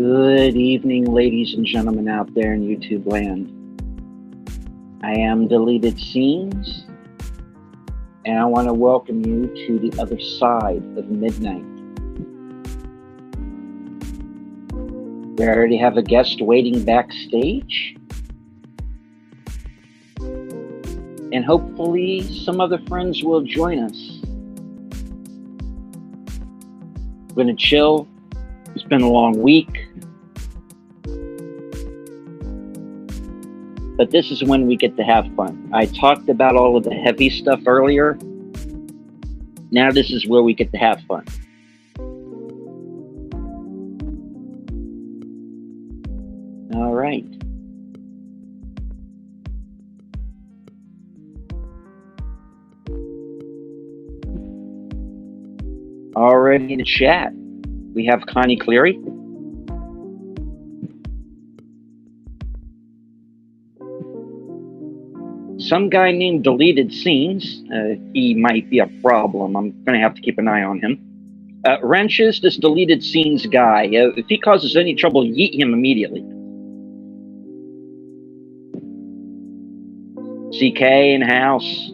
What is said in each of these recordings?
Good evening, ladies and gentlemen out there in YouTube land. I am Deleted Scenes, and I want to welcome you to the other side of midnight. We already have a guest waiting backstage, and hopefully some other friends will join us. We're going to chill. It's been a long week. But this is when we get to have fun. I talked about all of the heavy stuff earlier. Now this is where we get to have fun. All right. Already in the chat, we have Connie Cleary. Some guy named Deleted Scenes. He might be a problem. I'm going to have to keep an eye on him. Wrenches, this Deleted Scenes guy. If he causes any trouble, yeet him immediately. CK in house.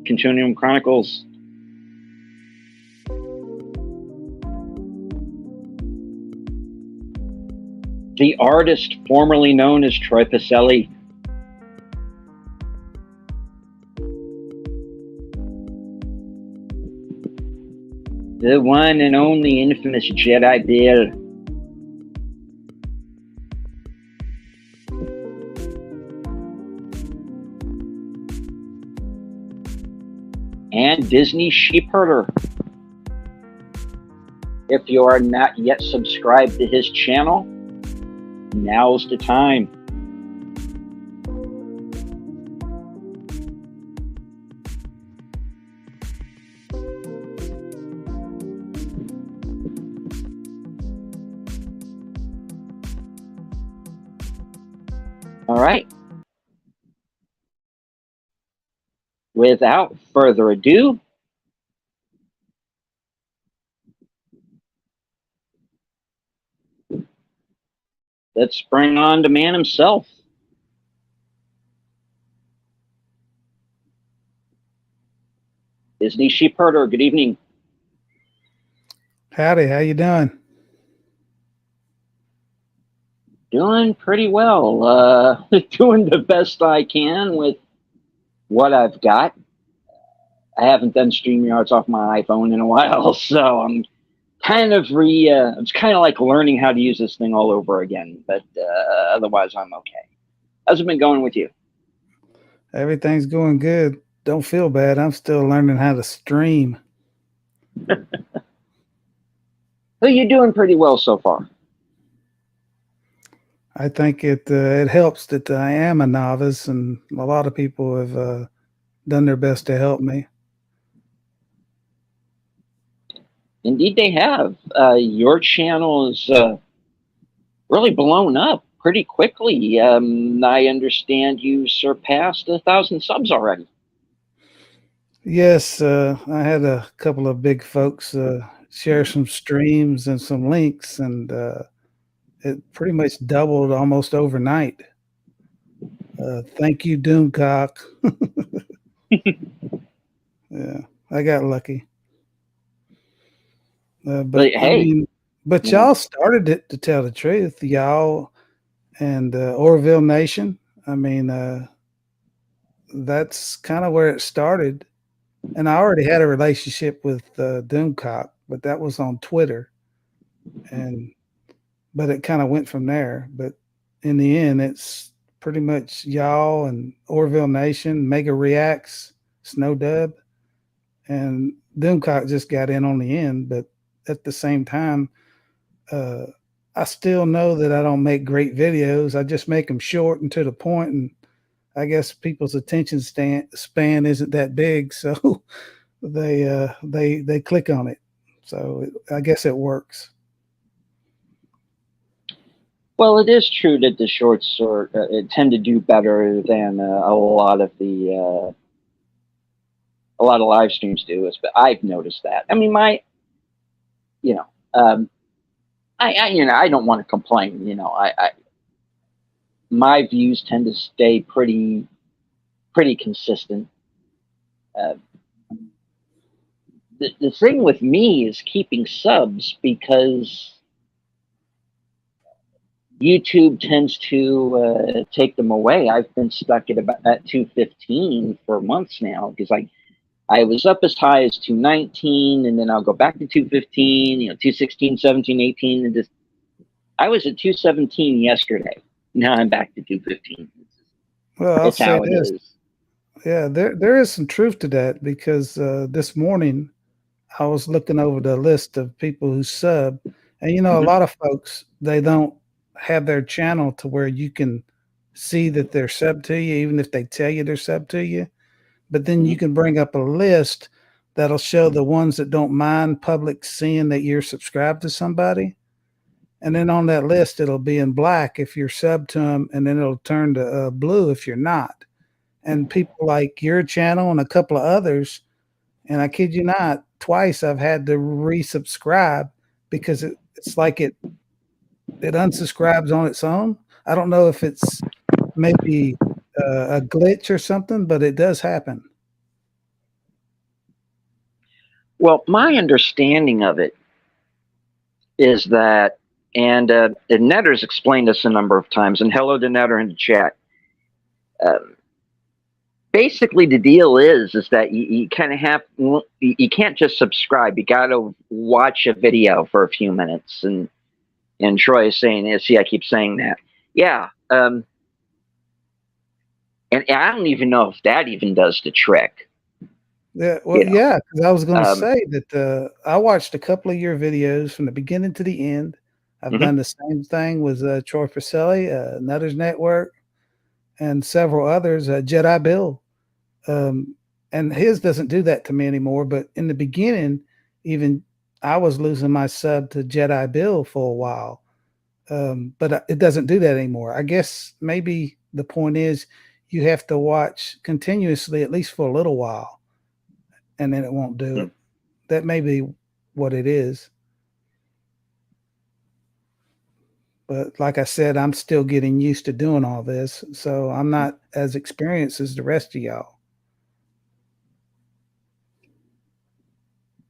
Continuum Chronicles. The artist formerly known as Troy Pacelli. The one and only infamous Jedi Bill. And Disney Sheepherder. If you are not yet subscribed to his channel, now's the time. All right. Without further ado, let's bring on the man himself. Disney Sheepherder, good evening. Howdy, how you doing? Doing pretty well. Doing the best I can with what I've got. I haven't done StreamYards off my iPhone in a while, so I'm kind of it's kind of like learning how to use this thing all over again, but otherwise I'm okay. How's it been going with you? Everything's going good. Don't feel bad. I'm still learning how to stream. So you're doing pretty well so far. I think it helps that I am a novice, and a lot of people have done their best to help me. Indeed, they have. Your channel is really blown up pretty quickly. I understand you surpassed 1,000 subs already. Yes, I had a couple of big folks share some streams and some links, and it pretty much doubled almost overnight. Thank you, Doomcock. Yeah, I got lucky. But hey, I mean, y'all started it, to tell the truth, y'all and Orville Nation. I mean, that's kind of where it started. And I already had a relationship with Doomcock, but that was on Twitter. But it kind of went from there. But in the end, it's pretty much y'all and Orville Nation, Mega Reacts, Snow Dub, and Doomcock just got in on the end. But at the same time, I still know that I don't make great videos. I just make them short and to the point, and I guess people's attention span isn't that big, so they click on it. So I guess it works. Well, it is true that the shorts tend to do better than a lot of live streams do. But I've noticed that. I mean, I don't want to complain. My views tend to stay pretty consistent. Uh, the thing with me is keeping subs because YouTube tends to take them away. I've been stuck at about at 215 for months now because I was up as high as 219, and then I'll go back to 215, 216, 17, 18, and just I was at 217 yesterday. Now I'm back to 215. Well, I'll It's say how it this. is. Yeah, there is some truth to that because this morning I was looking over the list of people who sub, and a Mhm. lot of folks they don't have their channel to where you can see that they're sub to you, even if they tell you they're sub to you. But then you Mhm. can bring up a list that'll show the ones that don't mind public seeing that you're subscribed to somebody. And then on that list, it'll be in black if you're sub to them, and then it'll turn to blue if you're not. And people like your channel and a couple of others, and I kid you not, twice I've had to resubscribe because it's like it unsubscribes on its own. I don't know if it's maybe a glitch or something, but it does happen. Well, my understanding of it is that, and Netter's explained this a number of times, and hello to Netter in the chat. Um, Basically, the deal is that you kind of have you can't just subscribe. You got to watch a video for a few minutes, and Troy is saying this. See, I keep saying that. Yeah, and I don't even know if that even does the trick. Yeah, well, You know, yeah, because I was going to um, say that I watched a couple of your videos from the beginning to the end. I've mhm. done the same thing with Troy Pacelli, Nutters Network, and several others. Jedi Bill, um, and his doesn't do that to me anymore. But in the beginning, even I was losing my sub to Jedi Bill for a while, but it doesn't do that anymore. I guess maybe the point is you have to watch continuously at least for a little while, and then it won't do it. That may be what it is. But like I said, I'm still getting used to doing all this, so I'm not as experienced as the rest of y'all.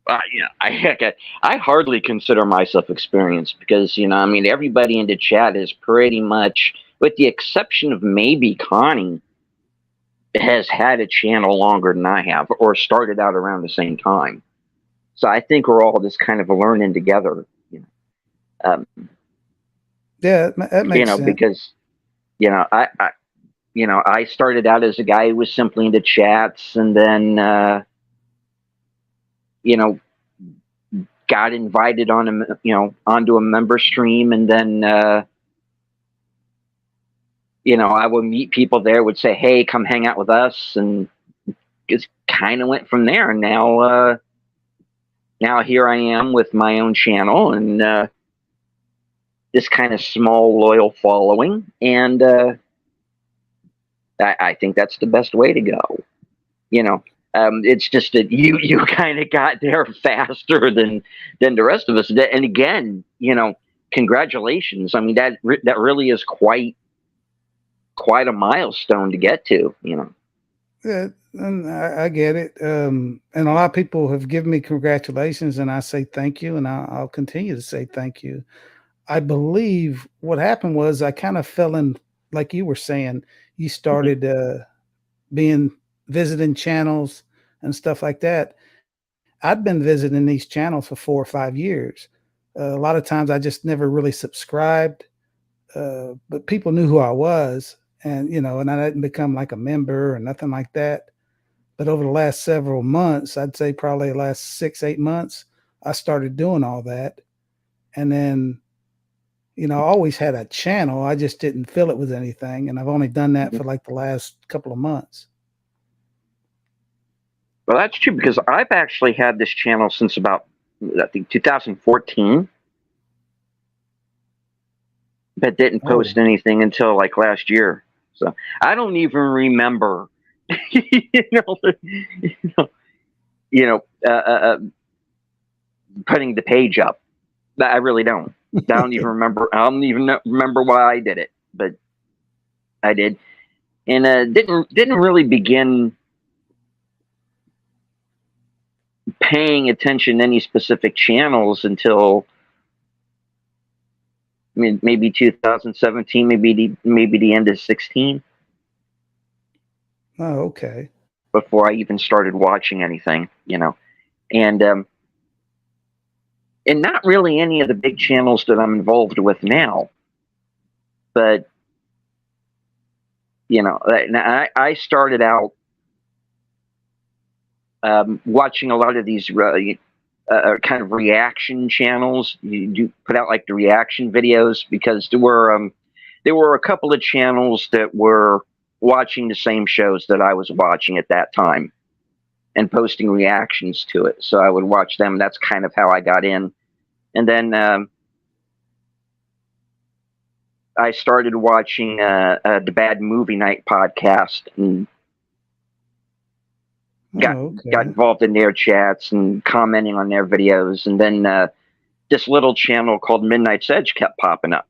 I hardly consider myself experienced because I mean everybody in the chat is pretty much, with the exception of maybe Connie, has had a channel longer than I have, or started out around the same time. So I think we're all just kind of learning together. Yeah, that makes sense. Because I started out as a guy who was simply into chats, and then you know got invited on onto a member stream, and then I would meet people there, would say, "Hey, come hang out with us," and just kind of went from there. And now here I am with my own channel and this kind of small loyal following, and I think that's the best way to go. It's just that you kind of got there faster than the rest of us. And again, congratulations. I mean that really is quite a milestone to get to. Yeah, and I get it. And a lot of people have given me congratulations, and I say thank you, and I'll continue to say thank you. I believe what happened was I kind of fell in, like you were saying, you Mhm. started being visiting channels and stuff like that. I'd been visiting these channels for 4 or 5 years. A lot of times I just never really subscribed, but people knew who I was, and and I didn't become like a member or nothing like that. But over the last several months, I'd say probably the last 6, 8 months, I started doing all that, and then I always had a channel. I just didn't fill it with anything, and I've only done that Mhm. for like the last couple of months. Well, that's true because I've actually had this channel since about, I think, 2014, but didn't Oh, post anything until like last year. So I don't even remember, you know, you know, you know, uh, uh, uh, putting the page up. I really don't. don't even remember. I don't even remember why I did it, but I did, and didn't really begin paying attention to any specific channels until, I mean, maybe 2017, maybe the end of 16, Oh, okay. before I even started watching anything, and not really any of the big channels that I'm involved with now, but I started out watching a lot of these kind of reaction channels. You do put out like the reaction videos, because there were a couple of channels that were watching the same shows that I was watching at that time and posting reactions to it. So I would watch them. That's kind of how I got in. And then I started watching the Bad Movie Night podcast, and got involved in their chats and commenting on their videos. And then this little channel called Midnight's Edge kept popping up,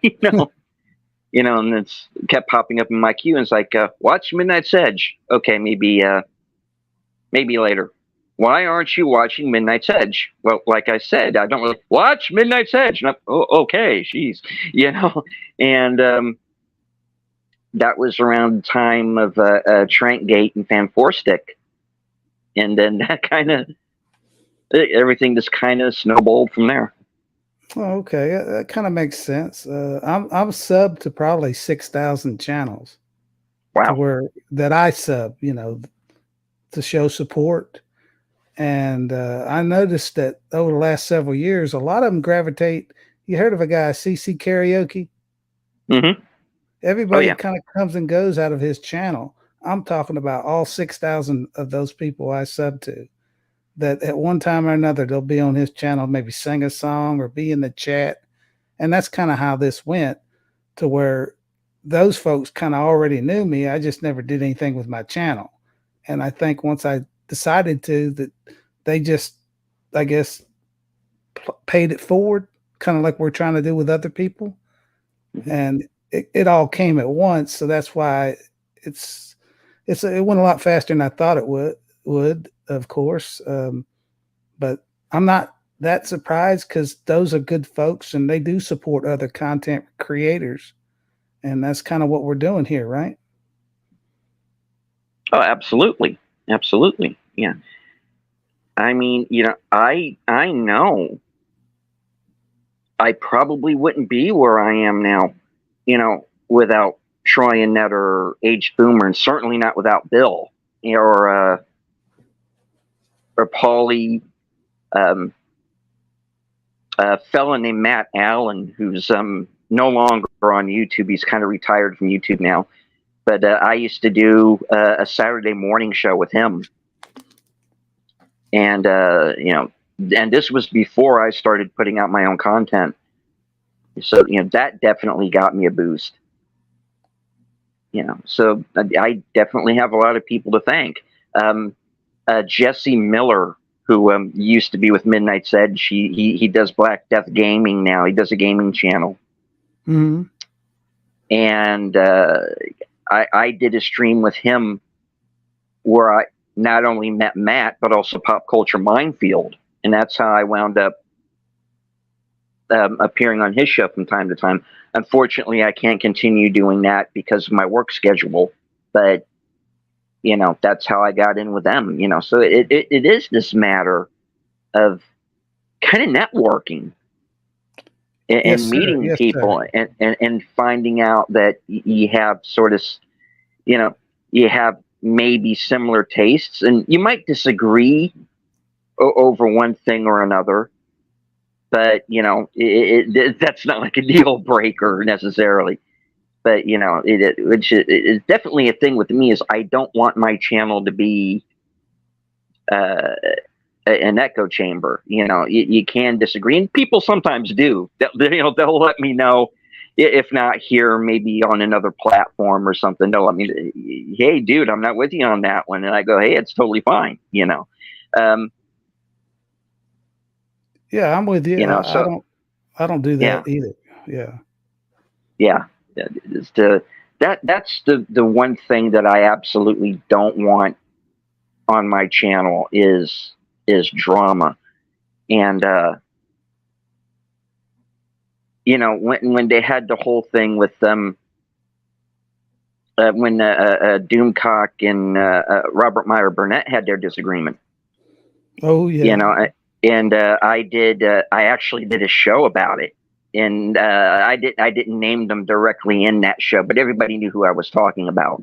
and it's kept popping up in my queue. And it's like, watch Midnight's Edge. Okay, maybe later. Why aren't you watching Midnight's Edge? Well, like I said, I don't really watch Midnight's Edge. And okay, jeez, and that was around the time of Trankgate and Fan Four Stick, and then that kind of everything just kind of snowballed from there. Oh, okay, that kind of makes sense. I'm sub to probably 6,000 channels. Wow. To where that I sub, to show support. And I noticed that over the last several years, a lot of them gravitate. You heard of a guy, CC Karaoke? Mm-hmm. Everybody kind of comes and goes out of his channel. I'm talking about all 6,000 of those people I sub to, that at one time or another, they'll be on his channel, maybe sing a song or be in the chat. And that's kind of how this went, to where those folks kind of already knew me. I just never did anything with my channel. And I think once I decided to, that they just, I guess, paid it forward, kind of like we're trying to do with other people. Mm-hmm. And it all came at once. So that's why it went a lot faster than I thought it would, of course. But I'm not that surprised, because those are good folks and they do support other content creators. And that's kind of what we're doing here, right? Oh, absolutely. Absolutely. Yeah. I mean, I know I probably wouldn't be where I am now, without Troy and Ned or Aged Boomer, and certainly not without Bill, or Paulie, a fella named Matt Allen, who's no longer on YouTube. He's kind of retired from YouTube now. But I used to do a Saturday morning show with him. And, and this was before I started putting out my own content. So, that definitely got me a boost. So I definitely have a lot of people to thank. Jesse Miller, who used to be with Midnight's Edge, he does Black Death Gaming now. He does a gaming channel. Mm-hmm. And I did a stream with him where I not only met Matt, but also Pop Culture Minefield. And that's how I wound up appearing on his show from time to time. Unfortunately, I can't continue doing that because of my work schedule. But, that's how I got in with them, So it is this matter of kind of networking and Yes, meeting yes, people and finding out that you have sort of, you have maybe similar tastes, and you might disagree over one thing or another, but that's not like a deal breaker necessarily. But it's definitely a thing with me, is I don't want my channel to be an echo chamber. You can disagree, and people sometimes do. They'll let me know, if not here, maybe on another platform or something. They'll let me, hey, dude, I'm not with you on that one, and I go, hey, it's totally fine. Yeah, I'm with you. I don't do Yeah, that either. Yeah. yeah. It's that's the one thing that I absolutely don't want on my channel is drama. And you know, when they had the whole thing with them, when Doomcock and Robert Meyer Burnett had their disagreement, Oh you yeah. know, and I actually did a show about it, and I didn't name them directly in that show, but everybody knew who I was talking about,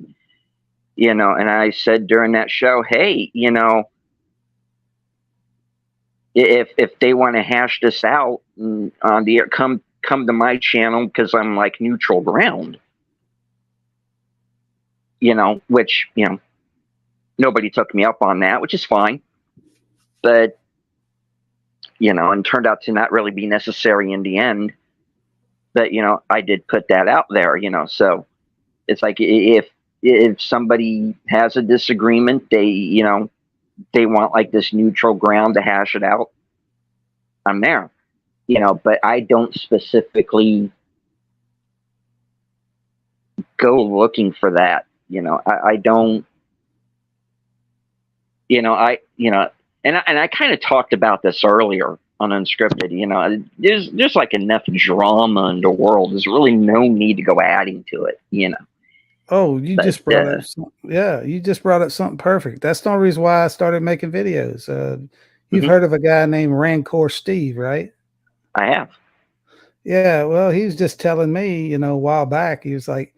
you know. And I said during that show, hey, you know, if they want to hash this out on the air, come to my channel, because I'm like neutral ground, you know. Which, you know, nobody took me up on that, which is fine, but you know, and turned out to not really be necessary in the end. But you know, I did put that out there, you know. So it's like, if somebody has a disagreement, they, you know, they want like this neutral ground to hash it out, I'm there, you know. But I don't specifically go looking for that, you know. I don't, you know, and I kind of talked about this earlier on Unscripted. You know, there's like enough drama in the world. There's really no need to go adding to it, you know. Oh, you But just brought up yeah, you just brought up something perfect. That's the only reason why I started making videos. You've mhm, heard of a guy named Rancor Steve, right? I have. Yeah, well, he was just telling me, a while back, he was like,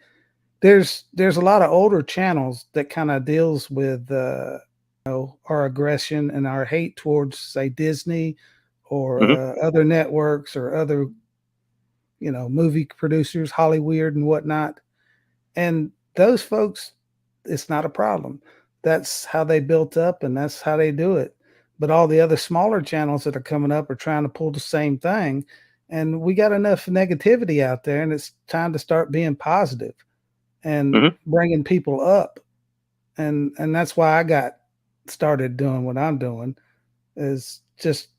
there's a lot of older channels that kind of deals with our aggression and our hate towards, say, Disney or Hmm. other networks or other, movie producers, Hollywood and whatnot. And those folks, it's not a problem. That's how they built up and that's how they do it. But all the other smaller channels that are coming up are trying to pull the same thing. And we got enough negativity out there, and it's time to start being positive and Hmm. bringing people up. And that's why I got started doing what I'm doing, is just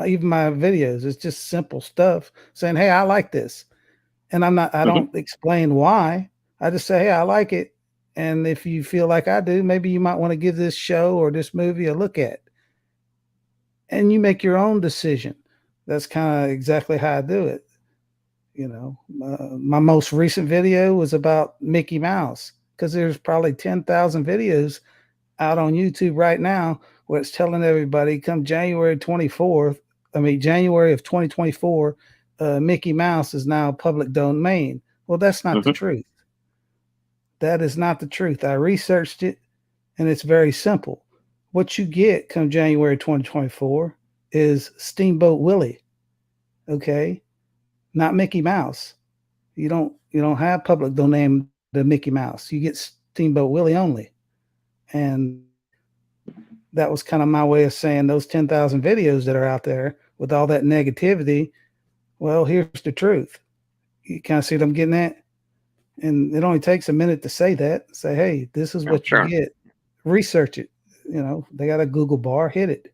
even my videos. It's just simple stuff saying, hey, I like this. And I Hmm. don't explain why. I just say, hey, I like it. And if you feel like I do, maybe you might want to give this show or this movie a look at. And you make your own decision. That's kind of exactly how I do it. My most recent video was about Mickey Mouse, because there's probably 10,000 videos out on YouTube right now where it's telling everybody, come January 24th, January of 2024, Mickey Mouse is now public domain. Well, that's not the Hmm. truth. That is not the truth. I researched it, and it's very simple. What you get come January 2024 is Steamboat Willie, okay? Not Mickey Mouse. You don't have public domain the Mickey Mouse. You get Steamboat Willie only. And that was kind of my way of saying those 10,000 videos that are out there with all that negativity. Well, here's the truth. You kind of see what I'm getting at? And it only takes a minute to say that. Say, hey, this is Yeah, what you sure. get. Research it. They got a Google bar, hit it.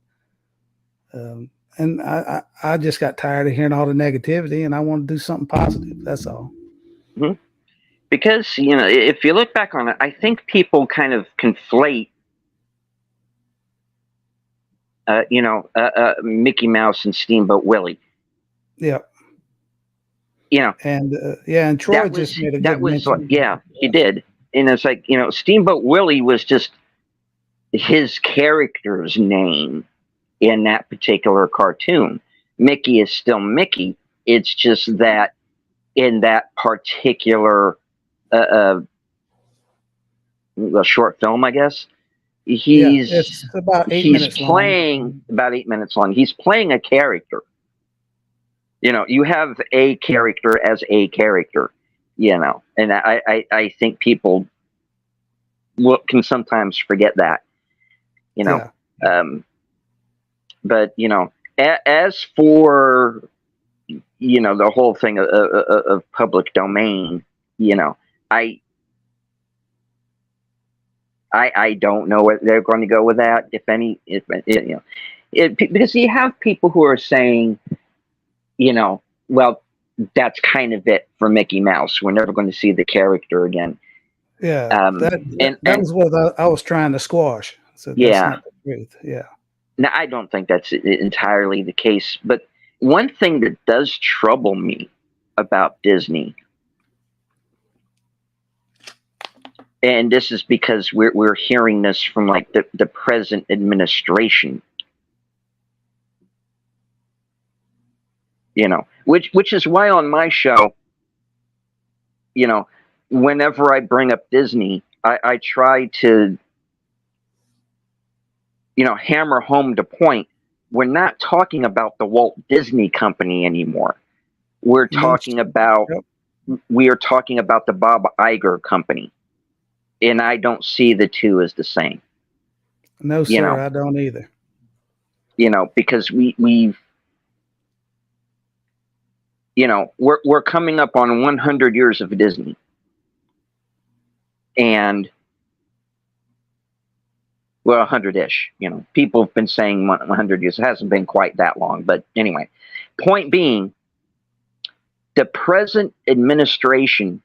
And I just got tired of hearing all the negativity, and I want to do something positive. That's all. Hmm. Because, you know, if you look back on it, I think people kind of conflate, Mickey Mouse and Steamboat Willie. Yeah. You know, And yeah, and Troy just made a good that was like, mention. yeah, he did. And it's like, you know, Steamboat Willie was just his character's name in that particular cartoon. Mickey is still Mickey. It's just that in that particular uh, short film, I guess, Yeah, he's it's about 8 minutes long. playing about 8 minutes long. He's playing a character. You know, you have a character as a character. You know, and I think people can sometimes forget that. You know, Yeah, um, but you know, as for, you know, the whole thing of public domain, you know, I I don't know where they're going to go with that, if any. If you know, because you have people who are saying, you know, well, that's kind of it for Mickey Mouse. We're never going to see the character again. Yeah, And was what I was trying to squash. So that's yeah, not the truth. Yeah. now I don't think that's entirely the case. But one thing that does trouble me about Disney, and this is because we're hearing this from like the present administration, you know, which is why on my show, you know, whenever I bring up Disney, I try to, you know, hammer home the point. We're not talking about the Walt Disney Company anymore. We're No, talking about yep. we are talking about the Bob Iger Company, and I don't see the two as the same. No, You sir, know, I don't either. you know, because we've, you know, we're coming up on 100 years of Disney, and well, 100-ish. You know, people have been saying 100 years. It hasn't been quite that long, but anyway. Point being, the present administration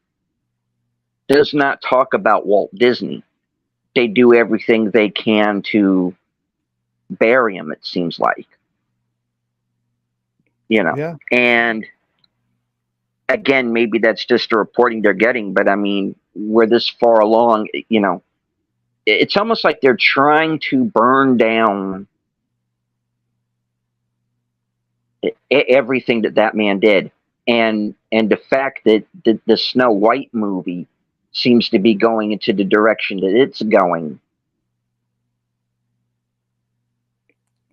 does not talk about Walt Disney. They do everything they can to bury him, it seems like. You know, Yeah. and again, maybe that's just the reporting they're getting, but I mean, we're this far along, you know, it's almost like they're trying to burn down everything that man did. And the fact that the Snow White movie seems to be going into the direction that it's going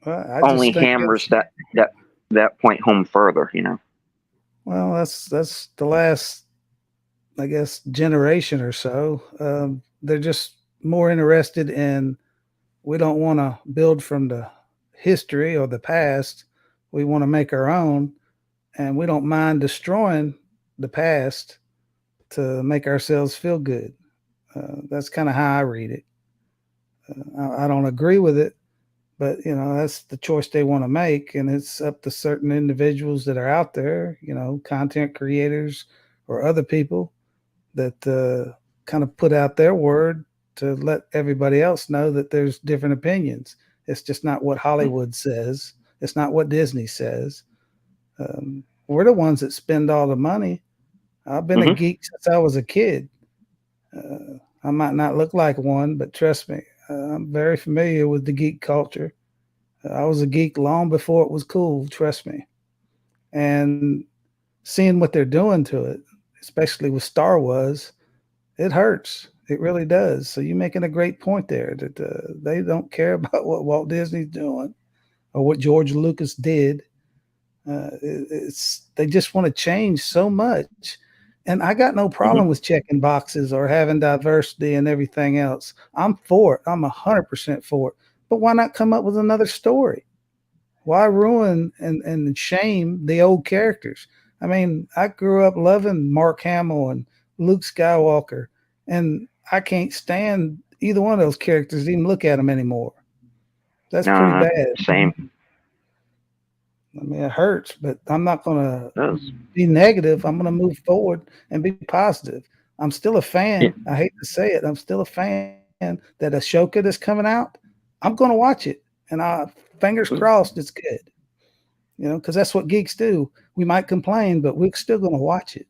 Well, I only just think hammers it's, that point home further, you know. well, that's the last, I guess, generation or so. They're just more interested in, we don't want to build from the history or the past. We want to make our own, and we don't mind destroying the past to make ourselves feel good. That's kind of how I read it. I don't agree with it, but you know that's the choice they want to make, and it's up to certain individuals that are out there, you know, content creators or other people that kind of put out their word to let everybody else know that there's different opinions. It's just not what Hollywood says. It's not what Disney says. We're the ones that spend all the money. I've been a geek since I was a kid. I might not look like one, but trust me, I'm very familiar with the geek culture. I was a geek long before it was cool, trust me. And seeing what they're doing to it, especially with Star Wars, it hurts. It really does. So you're making a great point there that they don't care about what Walt Disney's doing or what George Lucas did. They just want to change so much. And I got no problem with checking boxes or having diversity and everything else. I'm for it. I'm 100% for it. But why not come up with another story? Why ruin and shame the old characters? I mean, I grew up loving Mark Hamill and Luke Skywalker, and I can't stand either one of those characters to even look at them anymore. That's pretty bad. Same. I mean, it hurts, but I'm not going to be negative. I'm going to move forward and be positive. I'm still a fan. Yeah. I hate to say it. I'm still a fan that Ahsoka that's coming out, I'm going to watch it. And fingers crossed it's good. You know, because that's what geeks do. We might complain, but we're still going to watch it.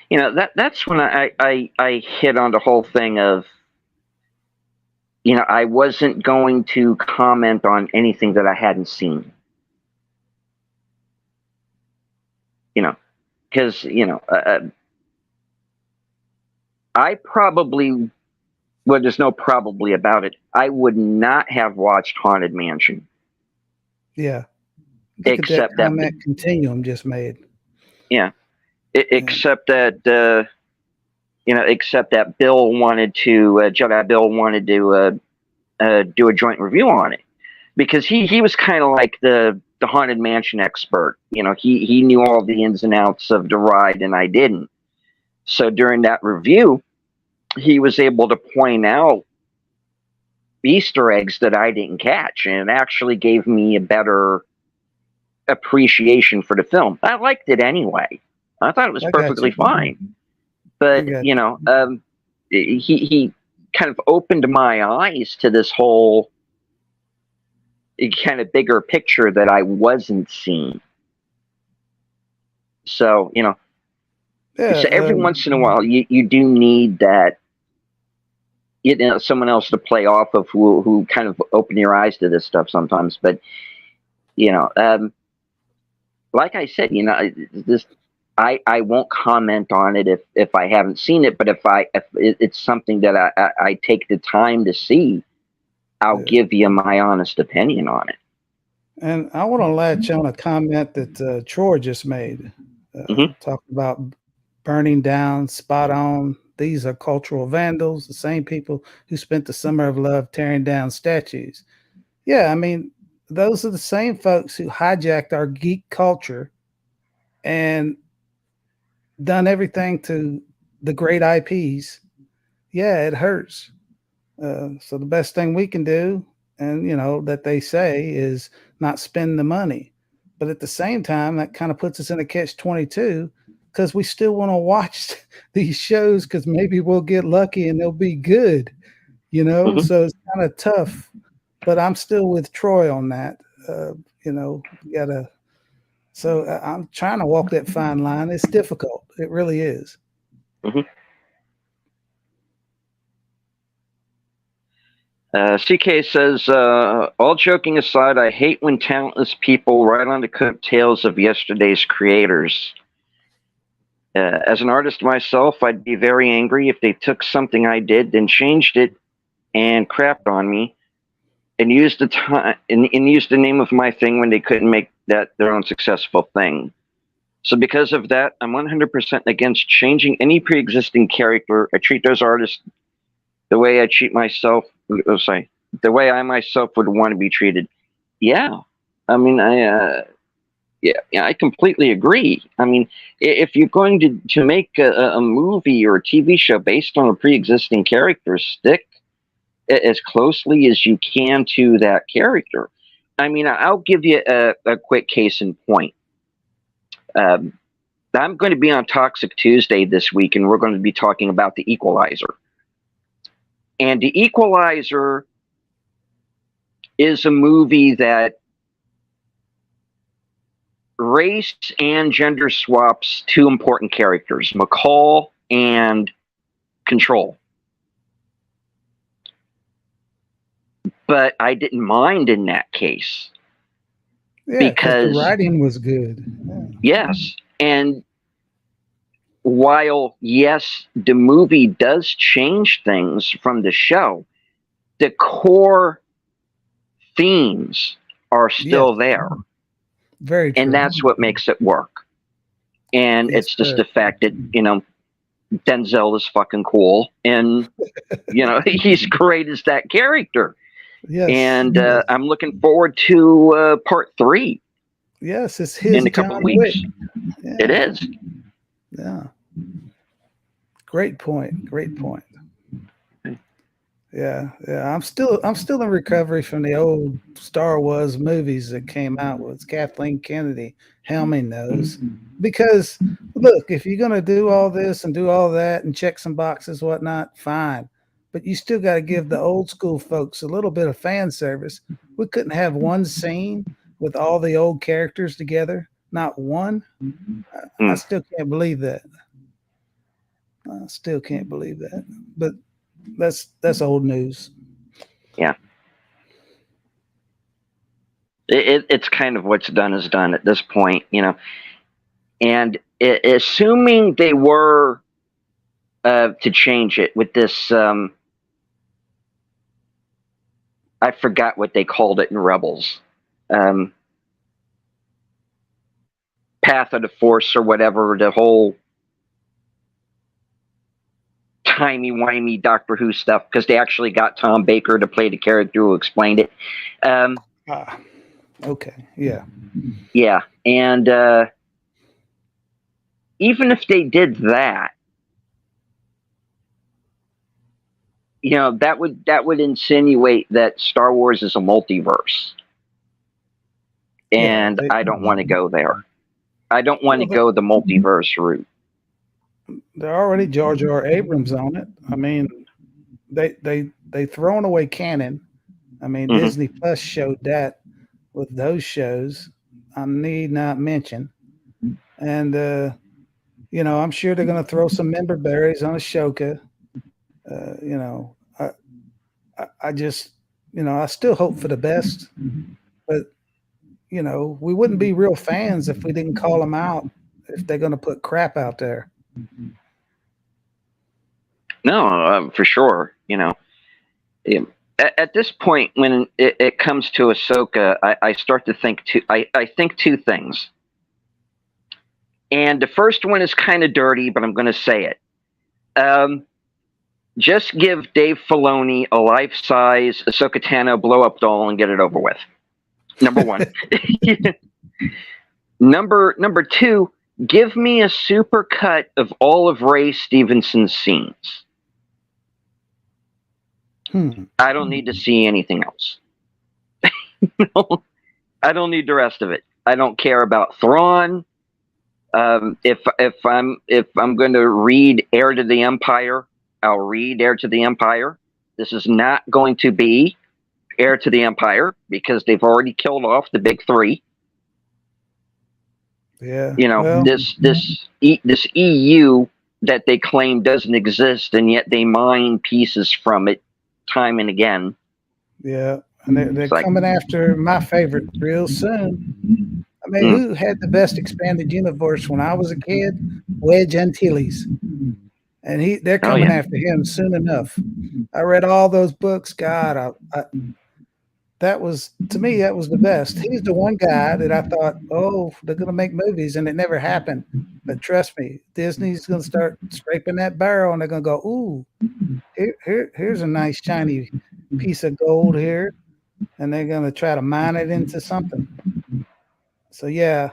You know, that's when I hit on the whole thing of, you know, I wasn't going to comment on anything that I hadn't seen. You know, because, you know, I probably, well, there's no probably about it. I would not have watched Haunted Mansion. Yeah. Look except that continuum just made. Yeah. Except that, you know, except that Bill wanted to, Jedi Bill wanted to do a joint review on it, because he was kind of like the Haunted Mansion expert. You know, he knew all the ins and outs of the ride, and I didn't. So during that review, he was able to point out Easter eggs that I didn't catch, and it actually gave me a better appreciation for the film. I liked it anyway. I thought it was I got perfectly you. fine. I But got you know, he kind of opened my eyes to this whole kind of bigger picture that I wasn't seeing. So you know, so Yeah. every once in a while, you do need that, you know, someone else to play off of who kind of open your eyes to this stuff sometimes. But you know, like I said, you know, this I won't comment on it if I haven't seen it. But if it's something that I take the time to see, I'll Yeah. give you my honest opinion on it. And I want to latch on a comment that Troy just made, Hmm. talking about burning down, spot on. These are cultural vandals, the same people who spent the summer of love tearing down statues. Yeah, I mean, those are the same folks who hijacked our geek culture and done everything to the great IPs. Yeah, it hurts. So the best thing we can do, and you know that they say, is not spend the money. But at the same time, that kind of puts us in a catch-22 because we still want to watch these shows because maybe we'll get lucky and they'll be good, you know. Hmm. So it's kind of tough. But I'm still with Troy on that. You know, you gotta. So I'm trying to walk that fine line. It's difficult. It really is. Hmm. CK says, all joking aside, I hate when talentless people ride on the coattails of yesterday's creators. As an artist myself, I'd be very angry if they took something I did, then changed it and crapped on me, and used the time and used the name of my thing when they couldn't make that their own successful thing. So because of that, I'm 100% against changing any pre-existing character. I treat those artists the way I treat myself. Oh, sorry, the way I myself would want to be treated. Yeah, I mean, yeah, I completely agree. I mean, if you're going to make a movie or a TV show based on a pre-existing character, stick as closely as you can to that character. I mean, I'll give you a quick case in point. Um, I'm going to be on Toxic Tuesday this week, and we're going to be talking about The Equalizer. And The Equalizer is a movie that race and gender swaps two important characters, McCall and Control. But I didn't mind in that case Yeah, because the because, writing was good. Yeah. yes, and while, yes, the movie does change things from the show, the core themes are Yes, still there. very And true. that's what makes it work. And Yes, it's just sir. the fact that, you know, Denzel is fucking cool. And, you know, he's great as that character. Yes, And yes, I'm looking forward to part 3 yes. It's in his a couple of John Wick. weeks. It Yeah, is. yeah. Great point. Great point. Yeah, yeah. I'm still in recovery from the old Star Wars movies that came out with Kathleen Kennedy helming those. Because look, if you're gonna do all this and do all that and check some boxes, whatnot, fine. But you still got to give the old school folks a little bit of fan service. We couldn't have one scene with all the old characters together. Not one. I Mm. still can't believe that. I still can't believe that. But that's old news. Yeah. It's kind of what's done is done at this point, you know. And assuming they were to change it with this, I forgot what they called it in Rebels, um, Path of the Force or whatever, the whole timey-wimey Doctor Who stuff, because they actually got Tom Baker to play the character who explained it. Um, Ah, okay. Yeah. yeah, and even if they did that, you know, that would insinuate that Star Wars is a multiverse. and Yeah, I don't want to go there. I don't want to well, go the multiverse route. they're already Jar Jar Abrams on it. I mean, they thrown away canon. I mean, Hmm. Disney Plus showed that with those shows. I need not mention. And I'm sure they're going to throw some member berries on Ashoka. You know, I just, I still hope for the best, but we wouldn't be real fans if we didn't call them out if they're going to put crap out there. No, for sure. Yeah, at this point, when it comes to Ahsoka, I start to think two. I think two things, and the first one is kind of dirty, but I'm going to say it. Just give Dave Filoni a life-size Ahsoka Tano blow-up doll and get it over with. Number one. Number two, give me a super cut of all of Ray Stevenson's scenes. I don't need to see anything else. I don't need the rest of it. I don't care about Thrawn. If I'm going to read Heir to the Empire, I'll read Heir to the Empire. This is not going to be Heir to the Empire because they've already killed off the big three. Yeah. This EU that they claim doesn't exist, and yet they mine pieces from it time and again. Yeah, and they're coming after my favorite real soon. I mean, who had the best expanded universe when I was a kid? Wedge Antilles. And they're coming after him soon enough. I read all those books. God, that was, to me, that was the best. He's the one guy that I thought, oh, they're going to make movies, and it never happened. But trust me, Disney's going to start scraping that barrel, and they're going to go, ooh, here's a nice shiny piece of gold here, and they're going to try to mine it into something. So yeah,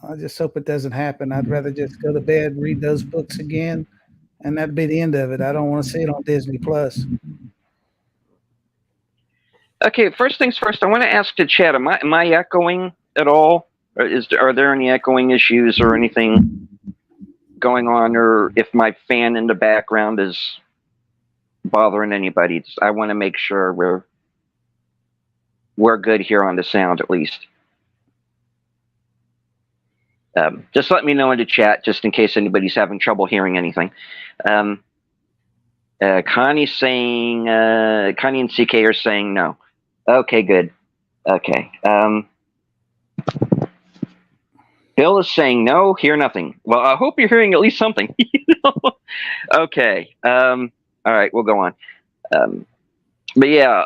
I just hope it doesn't happen. I'd rather just go to bed, read those books again, and that'd be the end of it. I don't want to see it on Disney Plus. Okay, first things first, I want to ask the chat, am I echoing at all? Are there any echoing issues or anything going on, or if my fan in the background is bothering anybody? I want to make sure we're good here on the sound, at least. Just let me know in the chat, just in case anybody's having trouble hearing anything. Connie's saying, Connie and CK are saying no. Okay, good. Okay. Bill is saying no, hear nothing. Well, I hope you're hearing at least something. Okay. All right, we'll go on. But yeah,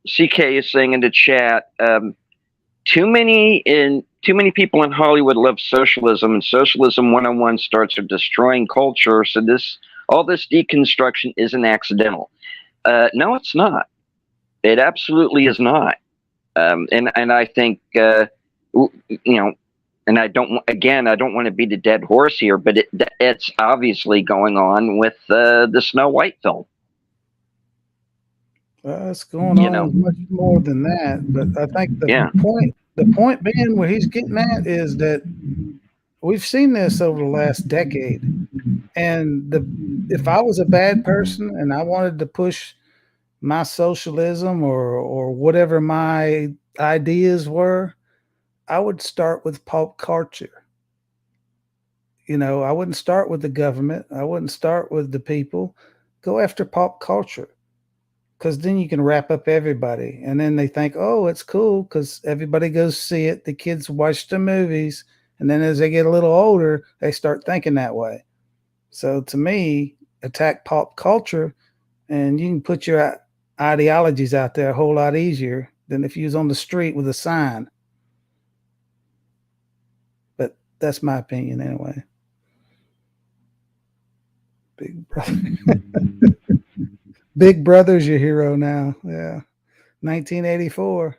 CK is saying in the chat, too many people in Hollywood love socialism, and socialism 101 starts with destroying culture. So all this deconstruction isn't accidental. No, it's not. It absolutely is not. And I think and I don't want to beat a dead horse here, but it's obviously going on with the Snow White film. It's going on much more than that, but I think the point being where he's getting at is that we've seen this over the last decade, and if I was a bad person and I wanted to push my socialism or whatever my ideas were, I would start with pop culture. I wouldn't start with the government. I wouldn't start with the people. Go after pop culture. Because then you can wrap up everybody. And then they think, oh, it's cool because everybody goes see it. The kids watch the movies. And then as they get a little older, they start thinking that way. So to me, attack pop culture and you can put your ideologies out there a whole lot easier than if you was on the street with a sign. But that's my opinion anyway. Big Brother. Big Brother's your hero now. Yeah. 1984.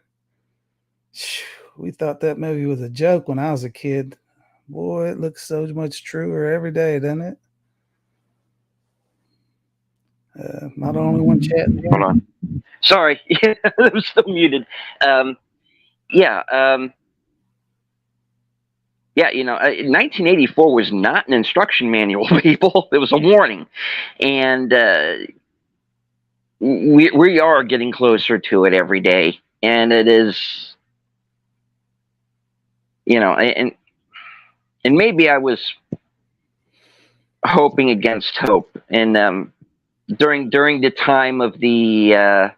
We thought that movie was a joke when I was a kid. Boy, it looks so much truer every day, doesn't it? Not the only one chatting. Hold on. Sorry. I was still muted. Yeah, 1984 was not an instruction manual, people. It was a warning, and we are getting closer to it every day, and it is, and maybe I was hoping against hope, and during the time of the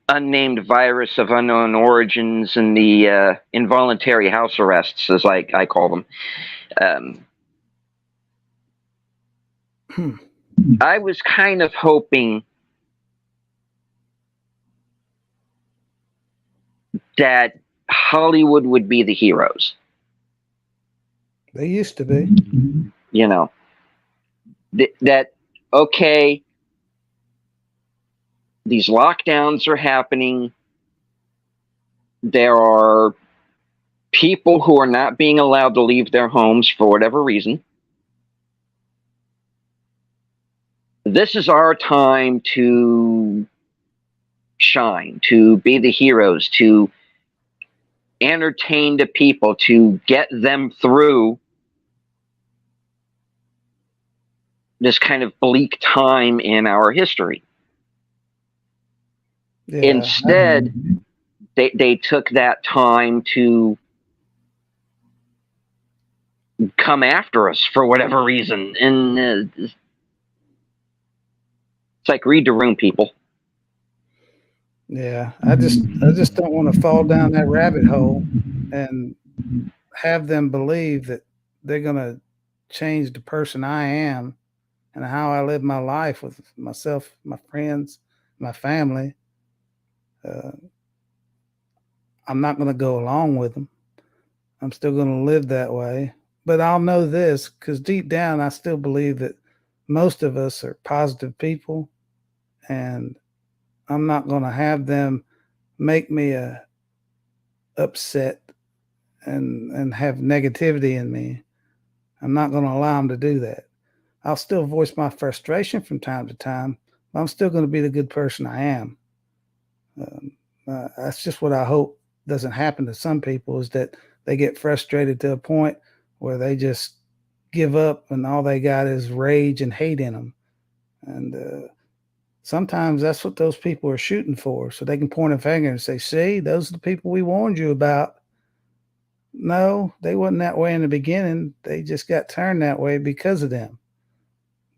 unnamed virus of unknown origins and the involuntary house arrests, as I call them. I was kind of hoping that Hollywood would be the heroes. They used to be. That, okay, these lockdowns are happening. There are people who are not being allowed to leave their homes for whatever reason. This is our time to shine, to be the heroes, to entertain the people, to get them through this kind of bleak time in our history. Yeah, instead, they took that time to come after us for whatever reason. And it's like, read the room, people. Yeah, I just don't want to fall down that rabbit hole and have them believe that they're going to change the person I am and how I live my life with myself, my friends, my family. I'm not going to go along with them. I'm still going to live that way. But I'll know this, because deep down, I still believe that most of us are positive people, and I'm not going to have them make me upset and have negativity in me. I'm not going to allow them to do that. I'll still voice my frustration from time to time, but I'm still going to be the good person I am. That's just what I hope doesn't happen to some people, is that they get frustrated to a point where they just give up and all they got is rage and hate in them. And sometimes that's what those people are shooting for, so they can point a finger and say, see, those are the people we warned you about. No, they wasn't that way in the beginning. They just got turned that way because of them.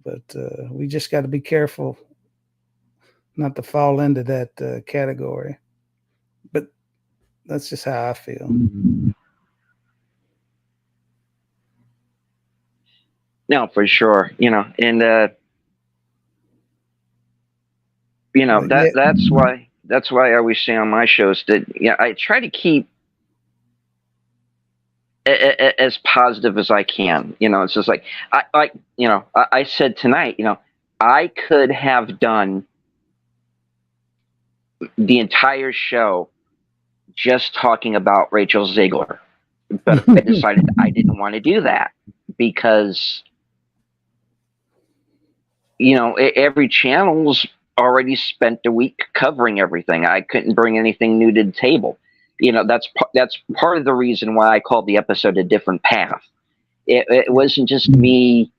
But we just got to be careful not to fall into that category. But that's just how I feel. No, for sure. And that's why I always say on my shows that I try to keep as positive as I can. It's just like I said tonight. I could have done the entire show just talking about Rachel Zegler, but I decided I didn't want to do that because every channel's already spent a week covering everything. I couldn't bring anything new to the table. That's part of the reason why I called the episode A Different Path. It wasn't just me,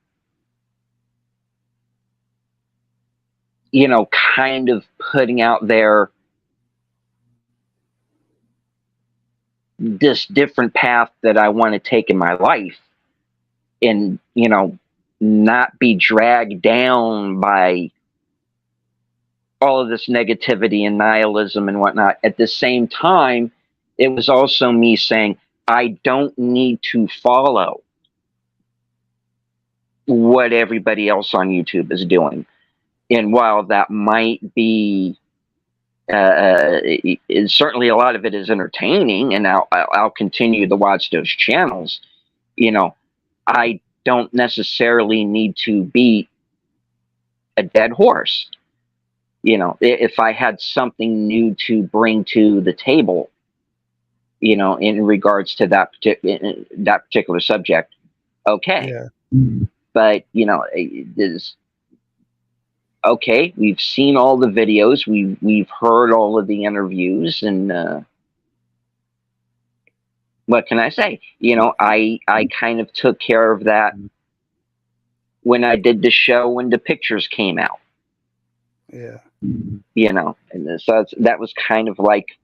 kind of putting out there this different path that I want to take in my life, and not be dragged down by all of this negativity and nihilism and whatnot. At the same time, it was also me saying, I don't need to follow what everybody else on YouTube is doing. And while that might be, certainly a lot of it is entertaining, and I'll continue to watch those channels, I don't necessarily need to beat a dead horse. If I had something new to bring to the table, in regards to that particular subject, okay. Yeah. But okay, we've seen all the videos, we've heard all of the interviews, and what can I say? I kind of took care of that when I did the show when the pictures came out. Yeah. And so that was kind of like,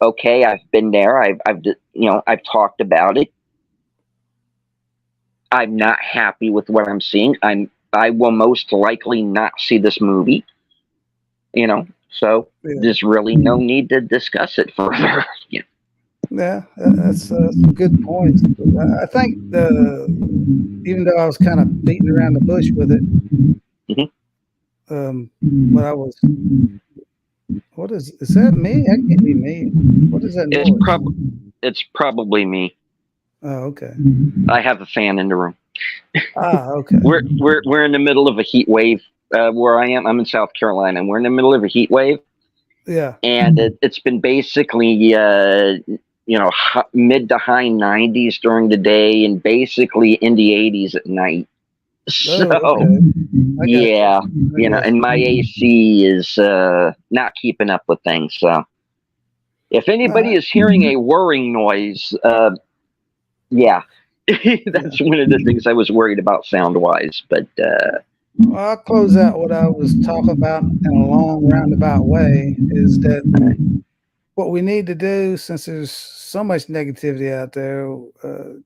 okay, I've been there. I've talked about it. I'm not happy with what I'm seeing. I will most likely not see this movie. So there's really no need to discuss it further. Yeah, that's some good points. I think even though I was kind of beating around the bush with it, what I was, what is that me? That can't be me. What is that noise? It's probably me. Oh, okay. I have a fan in the room. Okay. We're in the middle of a heat wave where I am. I'm in South Carolina, and we're in the middle of a heat wave. Yeah. And it's been basically mid to high 90s during the day, and basically in the 80s at night. So okay. yeah, and my AC is not keeping up with things. So if anybody is hearing a whirring noise, yeah. That's one of the things I was worried about sound-wise, but well, I'll close out what I was talking about in a long roundabout way, is that what we need to do, since there's so much negativity out there,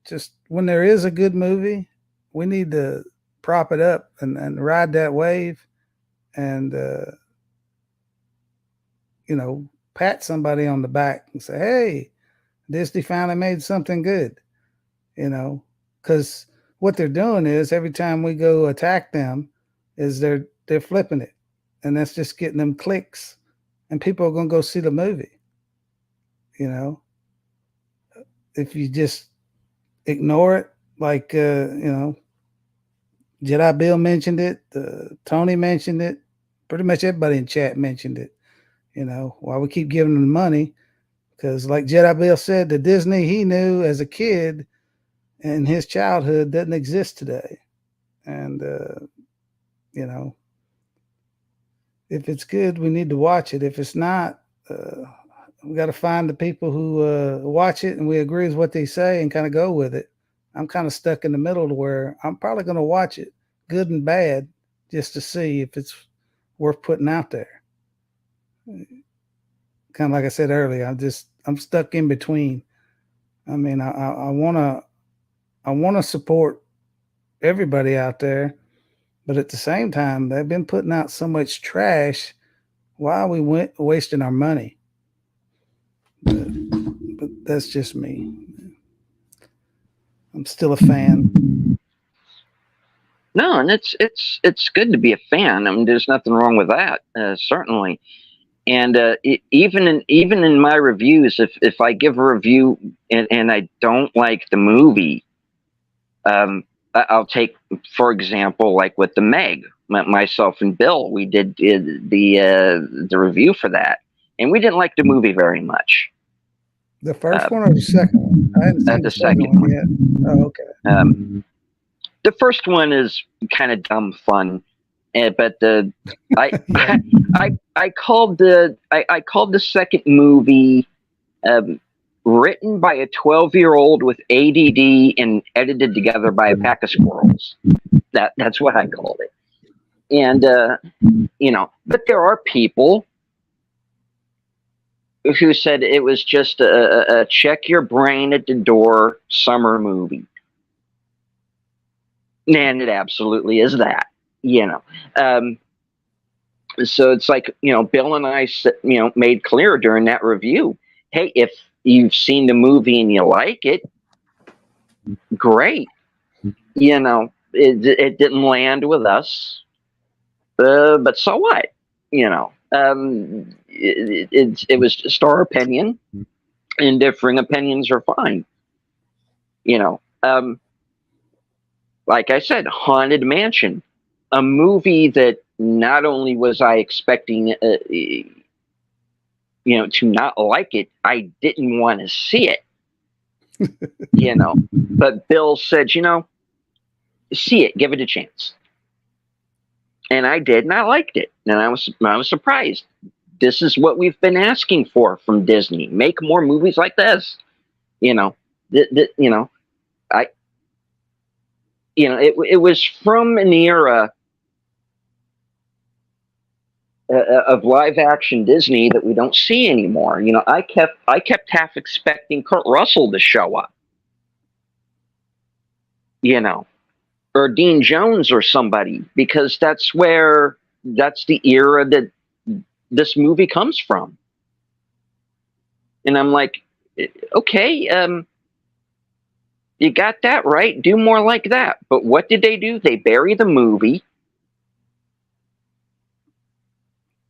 just when there is a good movie, we need to prop it up and ride that wave and pat somebody on the back and say, hey, Disney finally made something good. Because what they're doing is every time we go attack them, is they're flipping it, and that's just getting them clicks, and people are going to go see the movie. If you just ignore it, like Jedi Bill mentioned it, Tony mentioned it, pretty much everybody in chat mentioned it. Why we keep giving them money, because like Jedi Bill said, the Disney he knew as a kid in his childhood doesn't exist today. And if it's good, we need to watch it. If it's not, we got to find the people who watch it and we agree with what they say and kind of go with it. I'm kind of stuck in the middle to where I'm probably going to watch it, good and bad, just to see if it's worth putting out there. Kind of like I said earlier, I'm stuck in between. I mean, I want to support everybody out there, but at the same time, they've been putting out so much trash. Why are we wasting our money? But that's just me. I'm still a fan. No, and it's good to be a fan. I mean, there's nothing wrong with that, certainly. And even in my reviews, if I give a review and I don't like the movie, I'll take, for example, like with the Meg, myself and Bill, we did the review for that, and we didn't like the movie very much. The first one or the second one? I haven't seen the second one yet. Oh, okay. The first one is kind of dumb fun, but I called the second movie written by a 12-year-old with ADD and edited together by a pack of squirrels. That's what I called it. And but there are people who said it was just a check your brain at the door summer movie. And it absolutely is that, so it's like, Bill and I, made clear during that review, hey, if you've seen the movie and you like it, great. It didn't land with us, but so what? It was just our opinion, and differing opinions are fine. Like I said, Haunted Mansion, a movie that not only was I expecting, to not like it, I didn't want to see it. But Bill said, see it, give it a chance. And I did, and I liked it. And I was surprised. This is what we've been asking for from Disney. Make more movies like this. You know, it was from an era of live action Disney that we don't see anymore. You know, I kept half expecting Kurt Russell to show up. You know, or Dean Jones or somebody, because that's the era that this movie comes from. And I'm like, okay, you got that right. Do more like that. But what did they do? They bury the movie.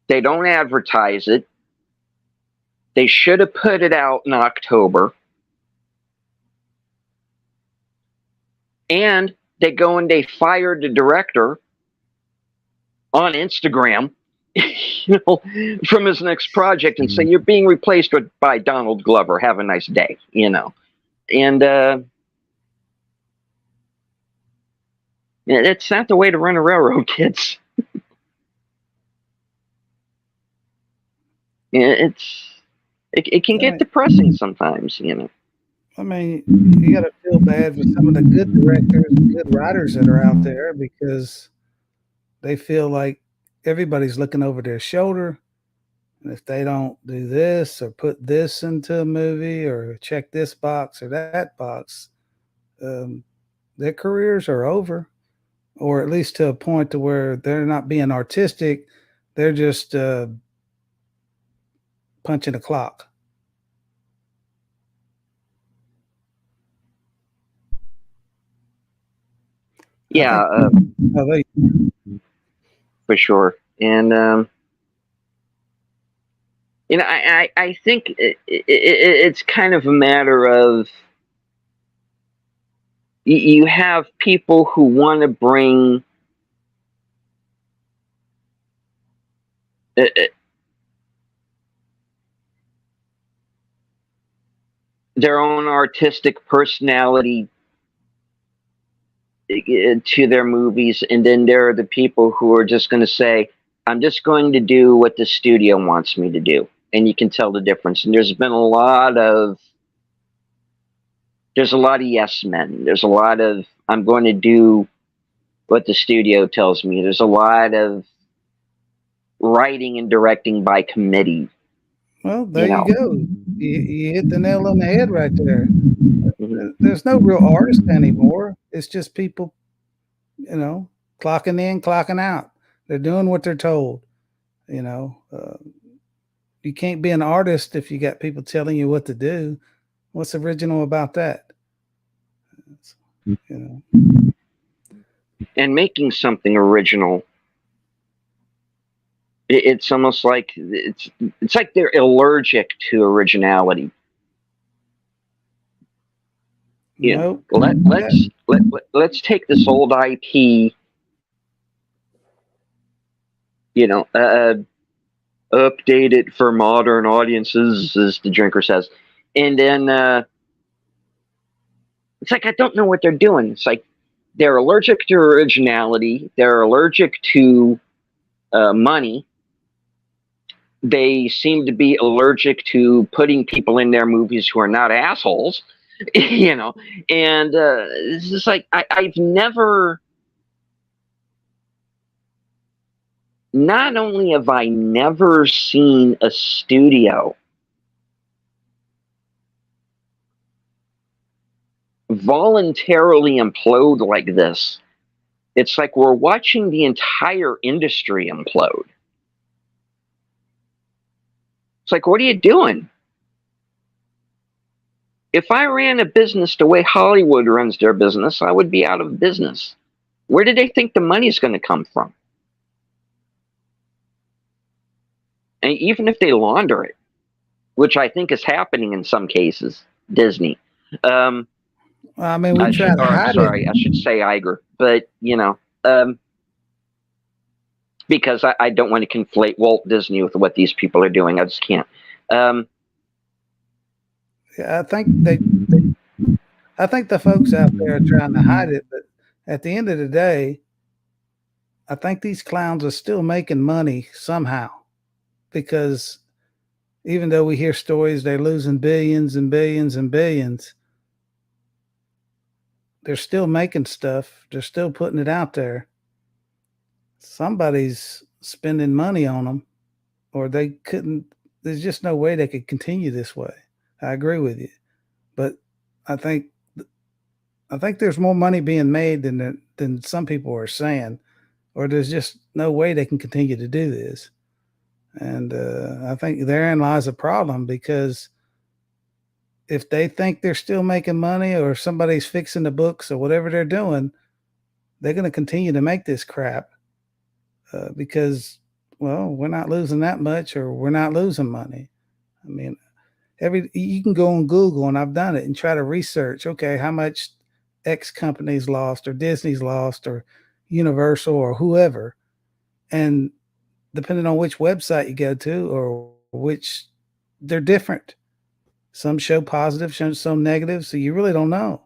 They don't advertise it. They should have put it out in October. And they go and they fired the director on Instagram, you know, from his next project and say, you're being replaced by Donald Glover. Have a nice day, you know. And it's not the way to run a railroad, kids. It can get depressing sometimes, you know. I mean, you got to feel bad for some of the good directors and good writers that are out there, because they feel like everybody's looking over their shoulder. And if they don't do this or put this into a movie or check this box or that box, their careers are over, or at least to a point to where they're not being artistic. They're just punching a clock. Yeah, for sure. And you know, I think it's kind of a matter of you have people who want to bring their own artistic personality to their movies, and then there are the people who are just going to say, I'm just going to do what the studio wants me to do. And you can tell the difference. And there's a lot of yes men. There's a lot of, I'm going to do what the studio tells me. There's a lot of writing and directing by committee. Well, there you go. You hit the nail on the head right there. Mm-hmm. There's no real artist anymore. It's just people, you know, clocking in, clocking out. They're doing what they're told. You know, you can't be an artist if you got people telling you what to do. What's original about that? You know, and making something original, it's almost like it's like they're allergic to originality. You know, let's take this old IP, you know, update it for modern audiences, as the drinker says, and then it's like, I don't know what they're doing. It's like they're allergic to originality. They're allergic to money. They seem to be allergic to putting people in their movies who are not assholes, you know. And it's just like, I've never, not only have I never seen a studio voluntarily implode like this, it's like we're watching the entire industry implode. It's like, what are you doing? If I ran a business the way Hollywood runs their business, I would be out of business. Where do they think the money's going to come from? And even if they launder it, which I think is happening in some cases, Disney. I mean, we try to hide it. I should say Iger, but you know, because I don't want to conflate Walt Disney with what these people are doing. I just can't. Yeah, I think I think the folks out there are trying to hide it, but at the end of the day, I think these clowns are still making money somehow, because even though we hear stories they're losing billions and billions and billions, they're still making stuff. They're still putting it out there. Somebody's spending money on them, or they couldn't. There's just no way they could continue this way. I agree with you, but I think I think there's more money being made than some people are saying, or there's just no way they can continue to do this. And I think therein lies a problem, because if they think they're still making money, or somebody's fixing the books or whatever they're doing, they're going to continue to make this crap because, well, we're not losing that much, or we're not losing money. I mean, you can go on Google, and I've done it, and try to research, okay, how much X company's lost, or Disney's lost, or Universal, or whoever. And depending on which website you go to, or which, they're different. Some show positive, some negative, so you really don't know.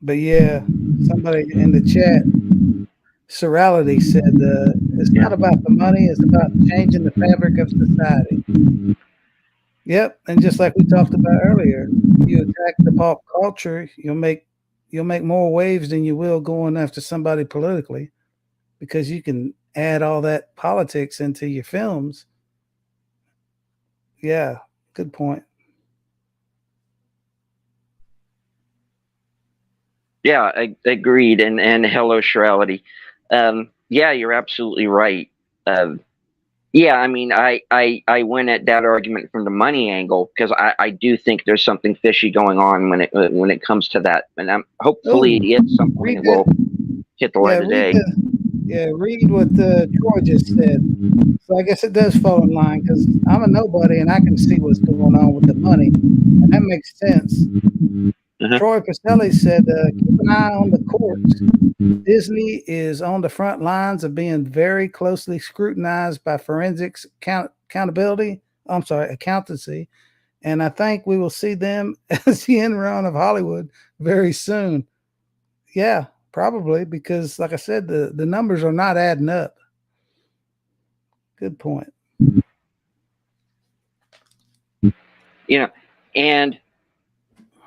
But yeah, somebody in the chat, Serality, said it's not about the money, it's about changing the fabric of society. Yep, and just like we talked about earlier, you attack the pop culture, you'll make more waves than you will going after somebody politically, because you can add all that politics into your films. Yeah, good point. Yeah, agreed. And hello, Shirality. Yeah, you're absolutely right. Yeah, I mean, I went at that argument from the money angle, because I do think there's something fishy going on when it comes to that, and hopefully at some point it will hit the light of day. Read what Troy just said. So I guess it does fall in line, because I'm a nobody and I can see what's going on with the money, and that makes sense. Troy Pacelli said, keep an eye on the courts. Disney is on the front lines of being very closely scrutinized by forensics accountancy. And I think we will see them as the end run of Hollywood very soon. Yeah, probably, because like I said, the numbers are not adding up. Good point. You know, and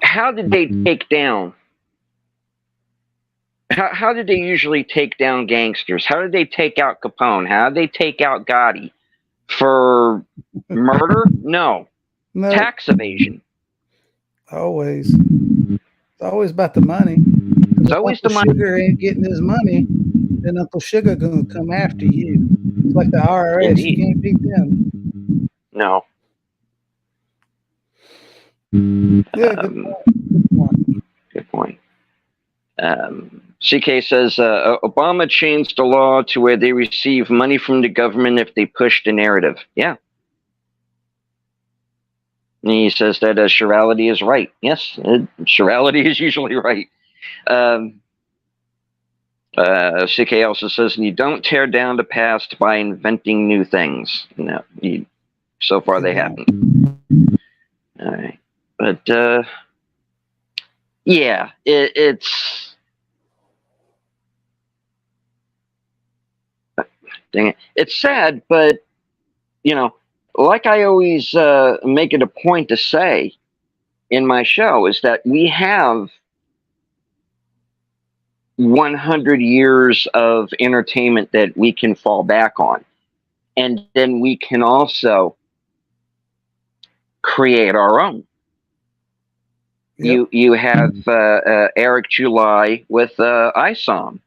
how did they take down? How did they usually take down gangsters? How did they take out Capone? How did they take out Gotti? For murder? No. Tax evasion. Always. It's always about the money. It's always the money. Sugar ain't getting his money, then Uncle Sugar gonna come after you. It's like the IRS. Indeed. You can't beat them. No. Yeah, good point. CK says Obama changed the law to where they receive money from the government if they push the narrative. Yeah. And he says that Shirality is right. Yes, Shirality is usually right. CK also says, you don't tear down the past by inventing new things. No, so far they haven't. All right. But, yeah, it's... Dang it. It's sad, but, you know, like I always make it a point to say in my show, is that we have 100 years of entertainment that we can fall back on. And then we can also create our own. Yep. You have Eric July with ISOM.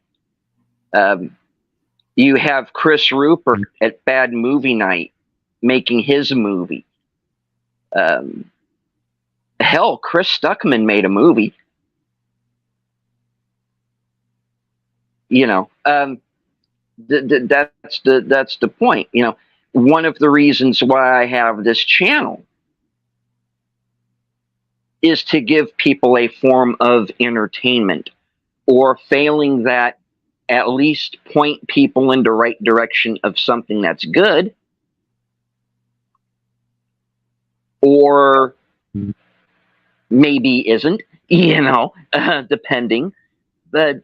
You have Chris Rupert at Bad Movie Night making his movie. Hell, Chris Stuckman made a movie. You know, that's the point. You know, one of the reasons why I have this channel is to give people a form of entertainment, or failing that, at least point people in the right direction of something that's good, or maybe isn't, you know, depending. But,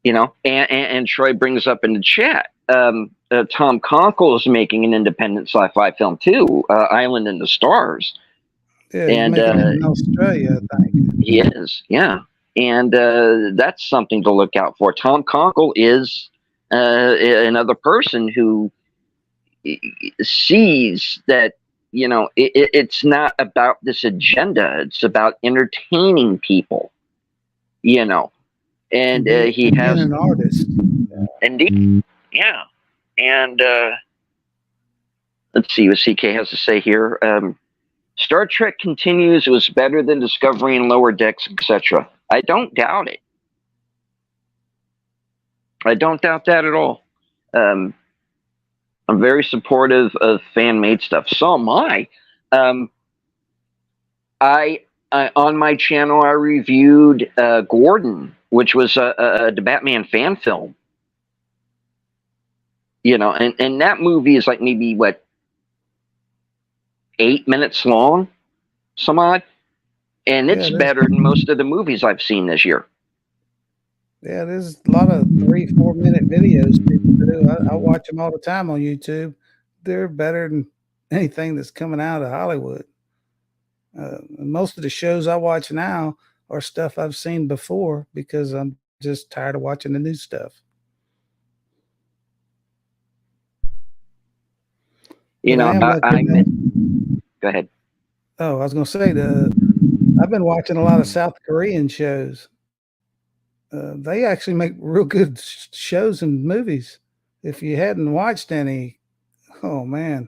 you know, and Troy brings up in the chat, Tom Conkle is making an independent sci-fi film too, Island in the Stars. Yeah, he's And making it in Australia, I think. he is, yeah. And that's something to look out for. Tom Conkle is another person who sees that, you know, it's not about this agenda. It's about entertaining people, you know. And he being has an artist. indeed, yeah. And let's see what CK has to say here. Star Trek continues. It was better than Discovery and Lower Decks, etc. I don't doubt it. I don't doubt that at all. I'm very supportive of fan-made stuff. So am I. I on my channel I reviewed Gordon, which was the Batman fan film. You know, and that movie is like maybe what 8 minutes long, some odd, and it's better than most of the movies I've seen this year. Yeah, there's a lot of 3-4 minute videos people do. I watch them all the time on YouTube. They're better than anything that's coming out of Hollywood. Most of the shows I watch now are stuff I've seen before because I'm just tired of watching the new stuff. You know, go ahead. Oh, I was going to say I've been watching a lot of South Korean shows. They actually make real good shows and movies. If you hadn't watched any, oh man,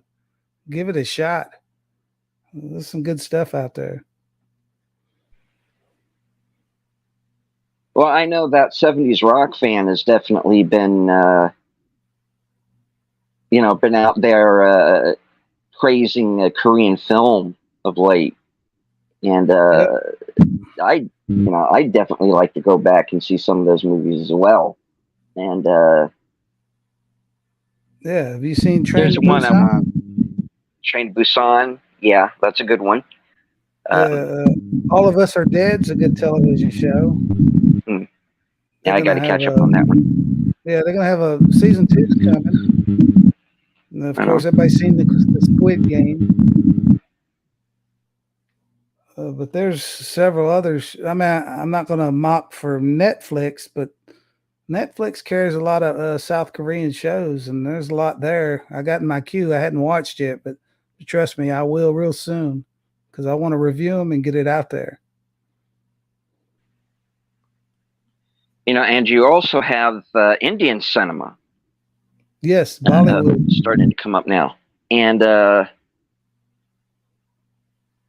give it a shot. There's some good stuff out there. Well, I know that 70s rock fan has definitely been, you know, been out there praising Korean film of late. And I definitely like to go back and see some of those movies as well. And yeah, have you seen Train to Busan? Train to Busan, yeah, that's a good one. All of Us Are Dead's a good television show. Yeah, I got to catch up on that one. Yeah, they're gonna have a season 2's coming. And of course, everybody's seen the Squid Game. But there's several others. I mean, I'm not going to mock for Netflix, but Netflix carries a lot of South Korean shows, and there's a lot there. I got in my queue. I hadn't watched yet, but trust me, I will real soon because I want to review them and get it out there. You know, and you also have Indian cinema. Yes, Bollywood. Starting to come up now. And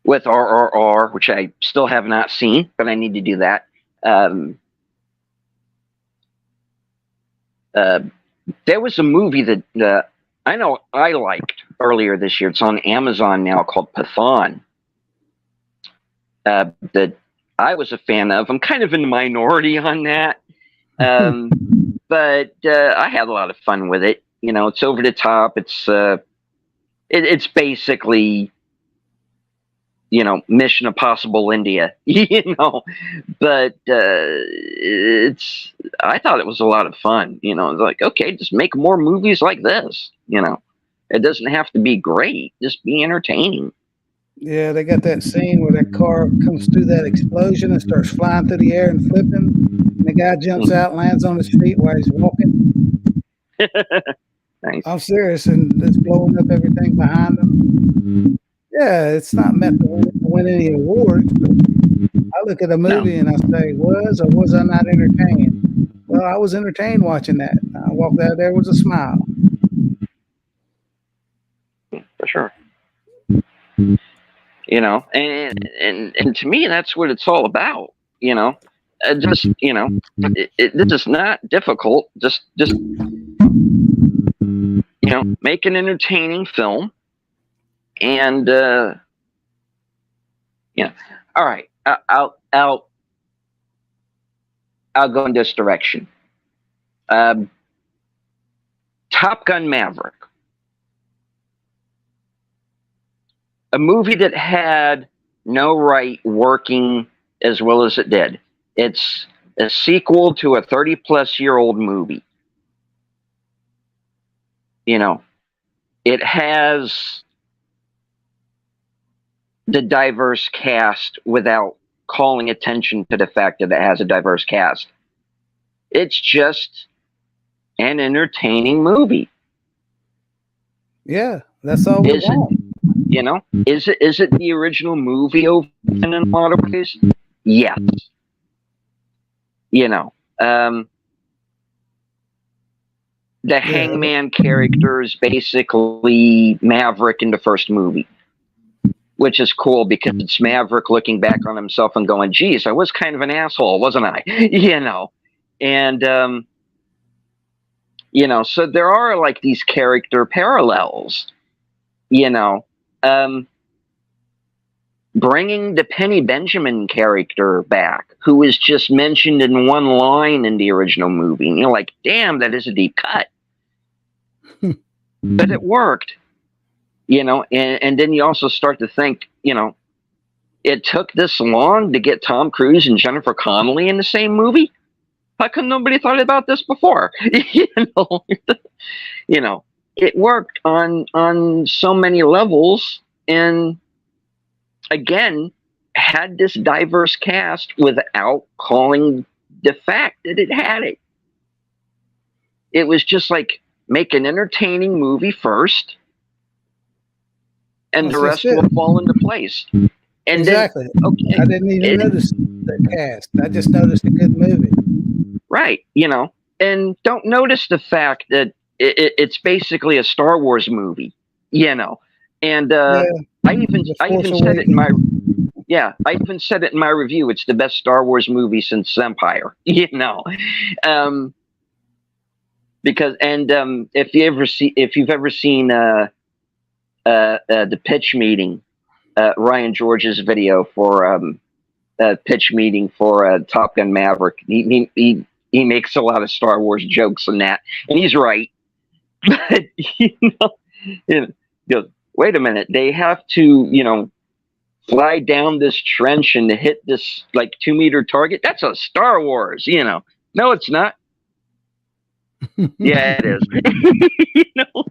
with RRR, which I still have not seen, but I need to do that. There was a movie that I know I liked earlier this year. It's on Amazon now, called Pathan. That I was a fan of. I'm kind of in the minority on that. But I had a lot of fun with it. You know, it's over the top. It's basically, you know, Mission Impossible India, you know, but I thought it was a lot of fun. You know, it's like, okay, just make more movies like this. You know, it doesn't have to be great, just be entertaining. Yeah, they got that scene where that car comes through that explosion and starts flying through the air and flipping. And the guy jumps out, lands on his feet while he's walking. Nice. I'm serious, and it's blowing up everything behind him. Yeah, it's not meant to win any awards, but I look at a movie and I say, was or was I not entertained? Well, I was entertained watching that. I walked out there with a smile. For sure. You know, and to me, that's what it's all about. You know, just, you know, this is not difficult. Just you know, make an entertaining film, and yeah. All right, I'll go in this direction. Top Gun Maverick, a movie that had no right working as well as it did. It's a sequel to a 30-plus-year-old movie. You know, it has the diverse cast without calling attention to the fact that it has a diverse cast. It's just an entertaining movie. Yeah, that's all we want. You know, is it the original movie in a lot of ways? Yes. You know, the Hangman character is basically Maverick in the first movie, which is cool because it's Maverick looking back on himself and going, geez, I was kind of an asshole, wasn't I? You know, and, you know, so there are like these character parallels, you know, bringing the Penny Benjamin character back, who was just mentioned in one line in the original movie. And you're like, damn, that is a deep cut. But it worked, you know, and then you also start to think, you know, it took this long to get Tom Cruise and Jennifer Connelly in the same movie. How come nobody thought about this before? You know, it worked on so many levels, and again, had this diverse cast without calling the fact that it had it. It was just like, make an entertaining movie first, and the rest will fall into place. And exactly. Then, okay, I didn't even notice the cast. I just noticed a good movie. Right. You know, and don't notice the fact that it's basically a Star Wars movie, you know. And I even said it in my I even said it in my review. It's the best Star Wars movie since Empire, you know. Because if you've ever seen the pitch meeting, Ryan George's video for pitch meeting for Top Gun Maverick, he makes a lot of Star Wars jokes in that, and he's right. But you know, wait a minute, they have to, you know, fly down this trench and hit this like 2-meter target. That's a Star Wars, you know. No, it's not. Yeah, it is. You know?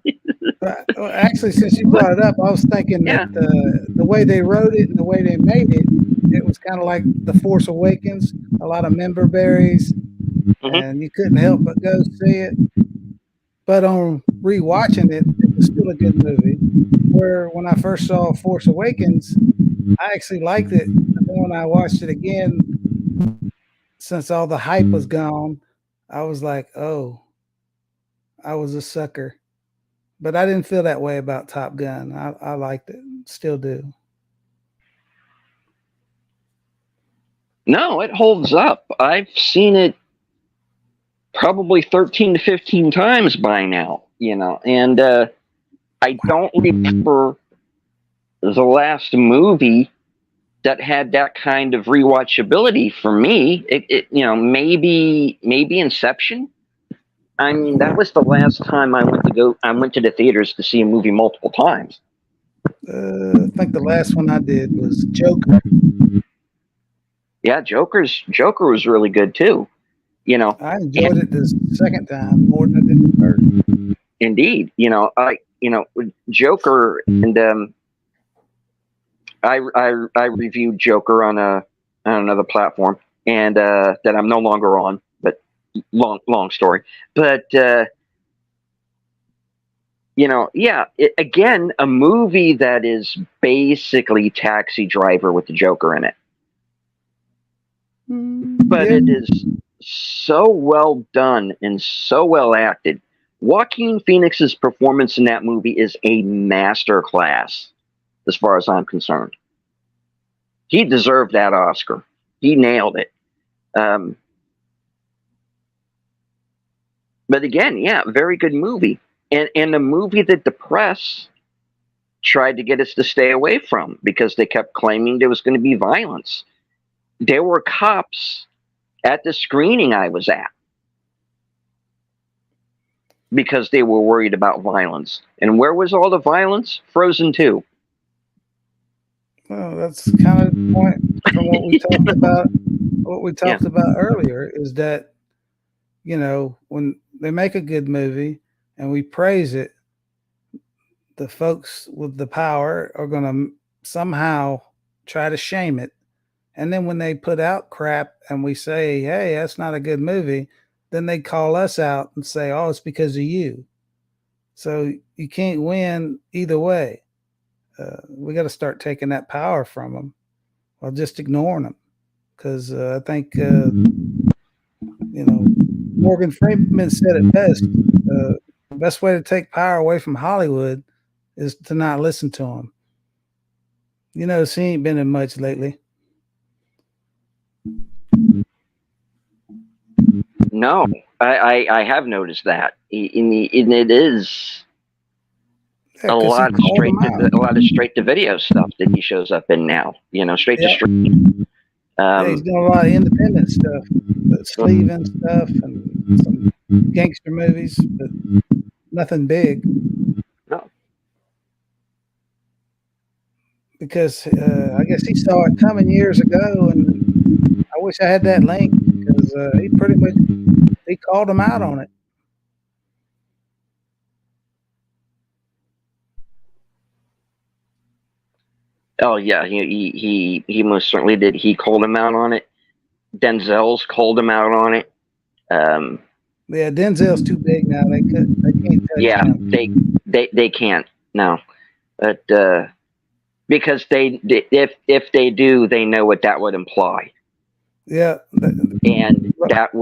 Well, actually, since you brought it up, I was thinking that the way they wrote it and the way they made it, it was kind of like The Force Awakens, a lot of member berries, and you couldn't help but go see it. But on rewatching it, it was still a good movie. Where when I first saw Force Awakens, I actually liked it. And then when I watched it again, since all the hype was gone, I was like, oh, I was a sucker. But I didn't feel that way about Top Gun. I liked it. Still do. No, it holds up. I've seen it probably 13 to 15 times by now, you know, and I don't remember the last movie that had that kind of rewatchability for me. It you know, maybe Inception. I mean, that was the last time I went to the theaters to see a movie multiple times. I think the last one I did was Joker. Yeah, Joker was really good too. You know, I enjoyed it the second time more than I did the first. Indeed, you know, Joker, and I reviewed Joker on another platform, and that I'm no longer on, but long story. But you know, yeah, again, a movie that is basically Taxi Driver with the Joker in it, but it is so well done and so well acted. Joaquin Phoenix's performance in that movie is a masterclass, as far as I'm concerned. He deserved that Oscar. He nailed it. But again, yeah, very good movie. And a movie that the press tried to get us to stay away from because they kept claiming there was going to be violence. There were cops at the screening I was at because they were worried about violence. And where was all the violence? Frozen 2. Well, that's kind of the point from what we talked about. What we talked about earlier is that, you know, when they make a good movie and we praise it, the folks with the power are going to somehow try to shame it. And then when they put out crap and we say, hey, that's not a good movie, then they call us out and say, oh, it's because of you. So you can't win either way. We got to start taking that power from them or just ignoring them. Because I think, Morgan Freeman said it best. The best way to take power away from Hollywood is to not listen to him. He ain't been in much lately. No, I have noticed that. It is a lot of straight to video stuff that he shows up in now. Straight to stream. He's doing a lot of independent stuff, sleeving stuff, and some gangster movies, but nothing big. No. Because I guess he saw it coming years ago, and I wish I had that link because he called him out on it. Oh yeah, he most certainly did. He called him out on it. Denzel's called him out on it. Yeah, Denzel's too big now. They can't touch him. They can't now, but because if they do, they know what that would imply. Yeah, and that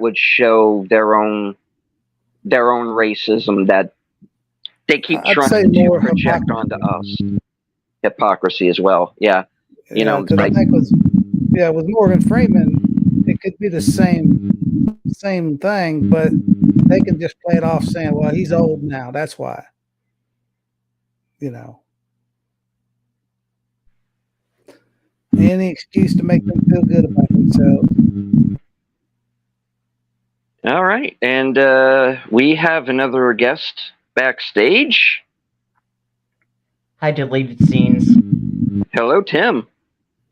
would show their own racism that they keep trying to project onto us. Hypocrisy as well. Yeah. I think with Morgan Freeman, it could be the same thing, but they can just play it off saying, well, he's old now. That's why. Any excuse to make them feel good about themselves. All right. And we have another guest backstage. Hi, Deleted Scenes. Hello, Tim.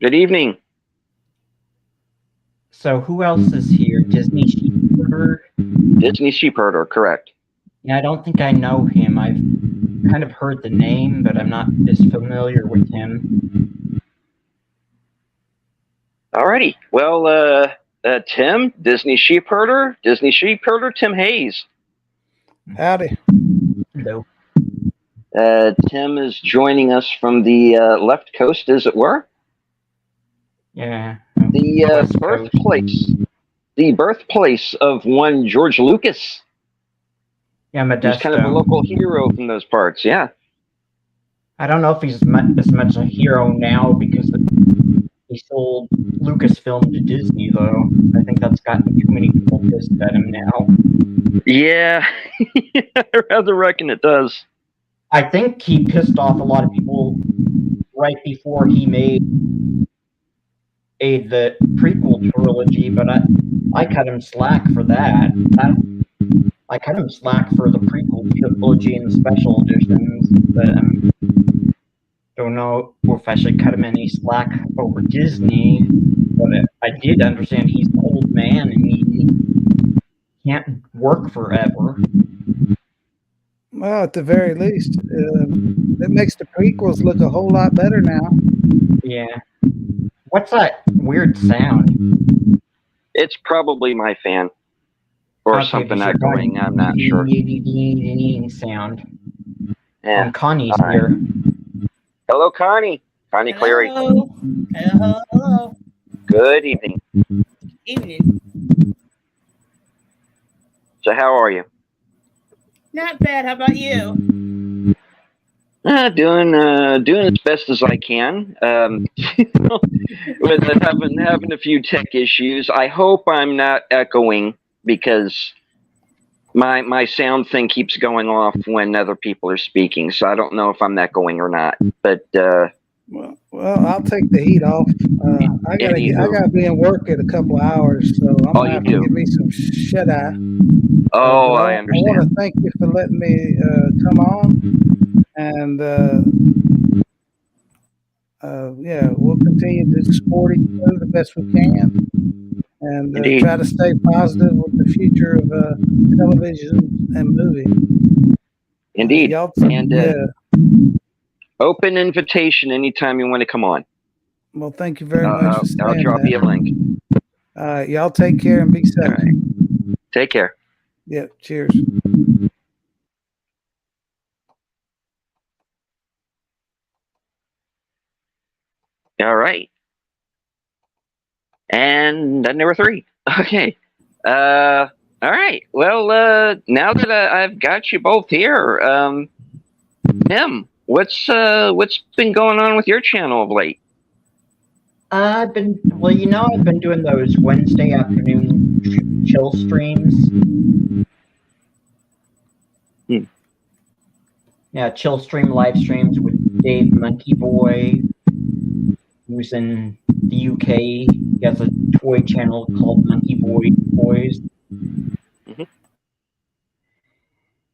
Good evening. So who else is here? Disney Sheepherder? Disney Sheepherder, correct. Yeah, I don't think I know him. I've kind of heard the name, but I'm not as familiar with him. Alrighty. Well, Tim, Disney Sheepherder, Tim Hayes. Howdy. Hello. Tim is joining us from the left coast, as it were. Yeah. The birthplace of one George Lucas. Yeah, Modesto. He's kind of a local hero from those parts, yeah. I don't know if he's as much a hero now because he sold Lucasfilm to Disney, though. I think that's gotten too many people pissed at him now. Yeah, I rather reckon it does. I think he pissed off a lot of people right before he made the prequel trilogy, but I cut him slack for that. I cut him slack for the prequel trilogy and the special editions, but don't know if I should cut him any slack over Disney. But I did understand he's an old man and he can't work forever. Well, at the very least, it makes the prequels look a whole lot better now. Yeah. What's that weird sound? It's probably my fan. Or something echoing, I'm not sure. Sound. Yeah. And Connie's here. Hello, Connie. Connie Cleary. Hello. Good evening. Evening. So how are you? Not bad. How about you? Doing as best as I can. With having a few tech issues. I hope I'm not echoing because my sound thing keeps going off when other people are speaking. So I don't know if I'm echoing or not. But well, I'll take the heat off. I gotta be in work in a couple of hours, so I'm gonna have to give me some shut eye. Oh, I understand. I want to thank you for letting me come on, and we'll continue to support each other the best we can, and try to stay positive with the future of television and movie. Indeed. Y'all, And yeah. open invitation anytime you want to come on. Well, thank you very much for I'll saying drop that. you a link. Y'all take care and be safe. All right. Take care. Yep. Cheers. All right. And number 3. Okay. All right. Well, now that I've got you both here, Tim, what's been going on with your channel of late? I've been doing those Wednesday afternoon chill streams. Yeah, chill stream live streams with Dave Monkey Boy, who's in the UK. He has a toy channel called Monkey Boy Toys. Mhm.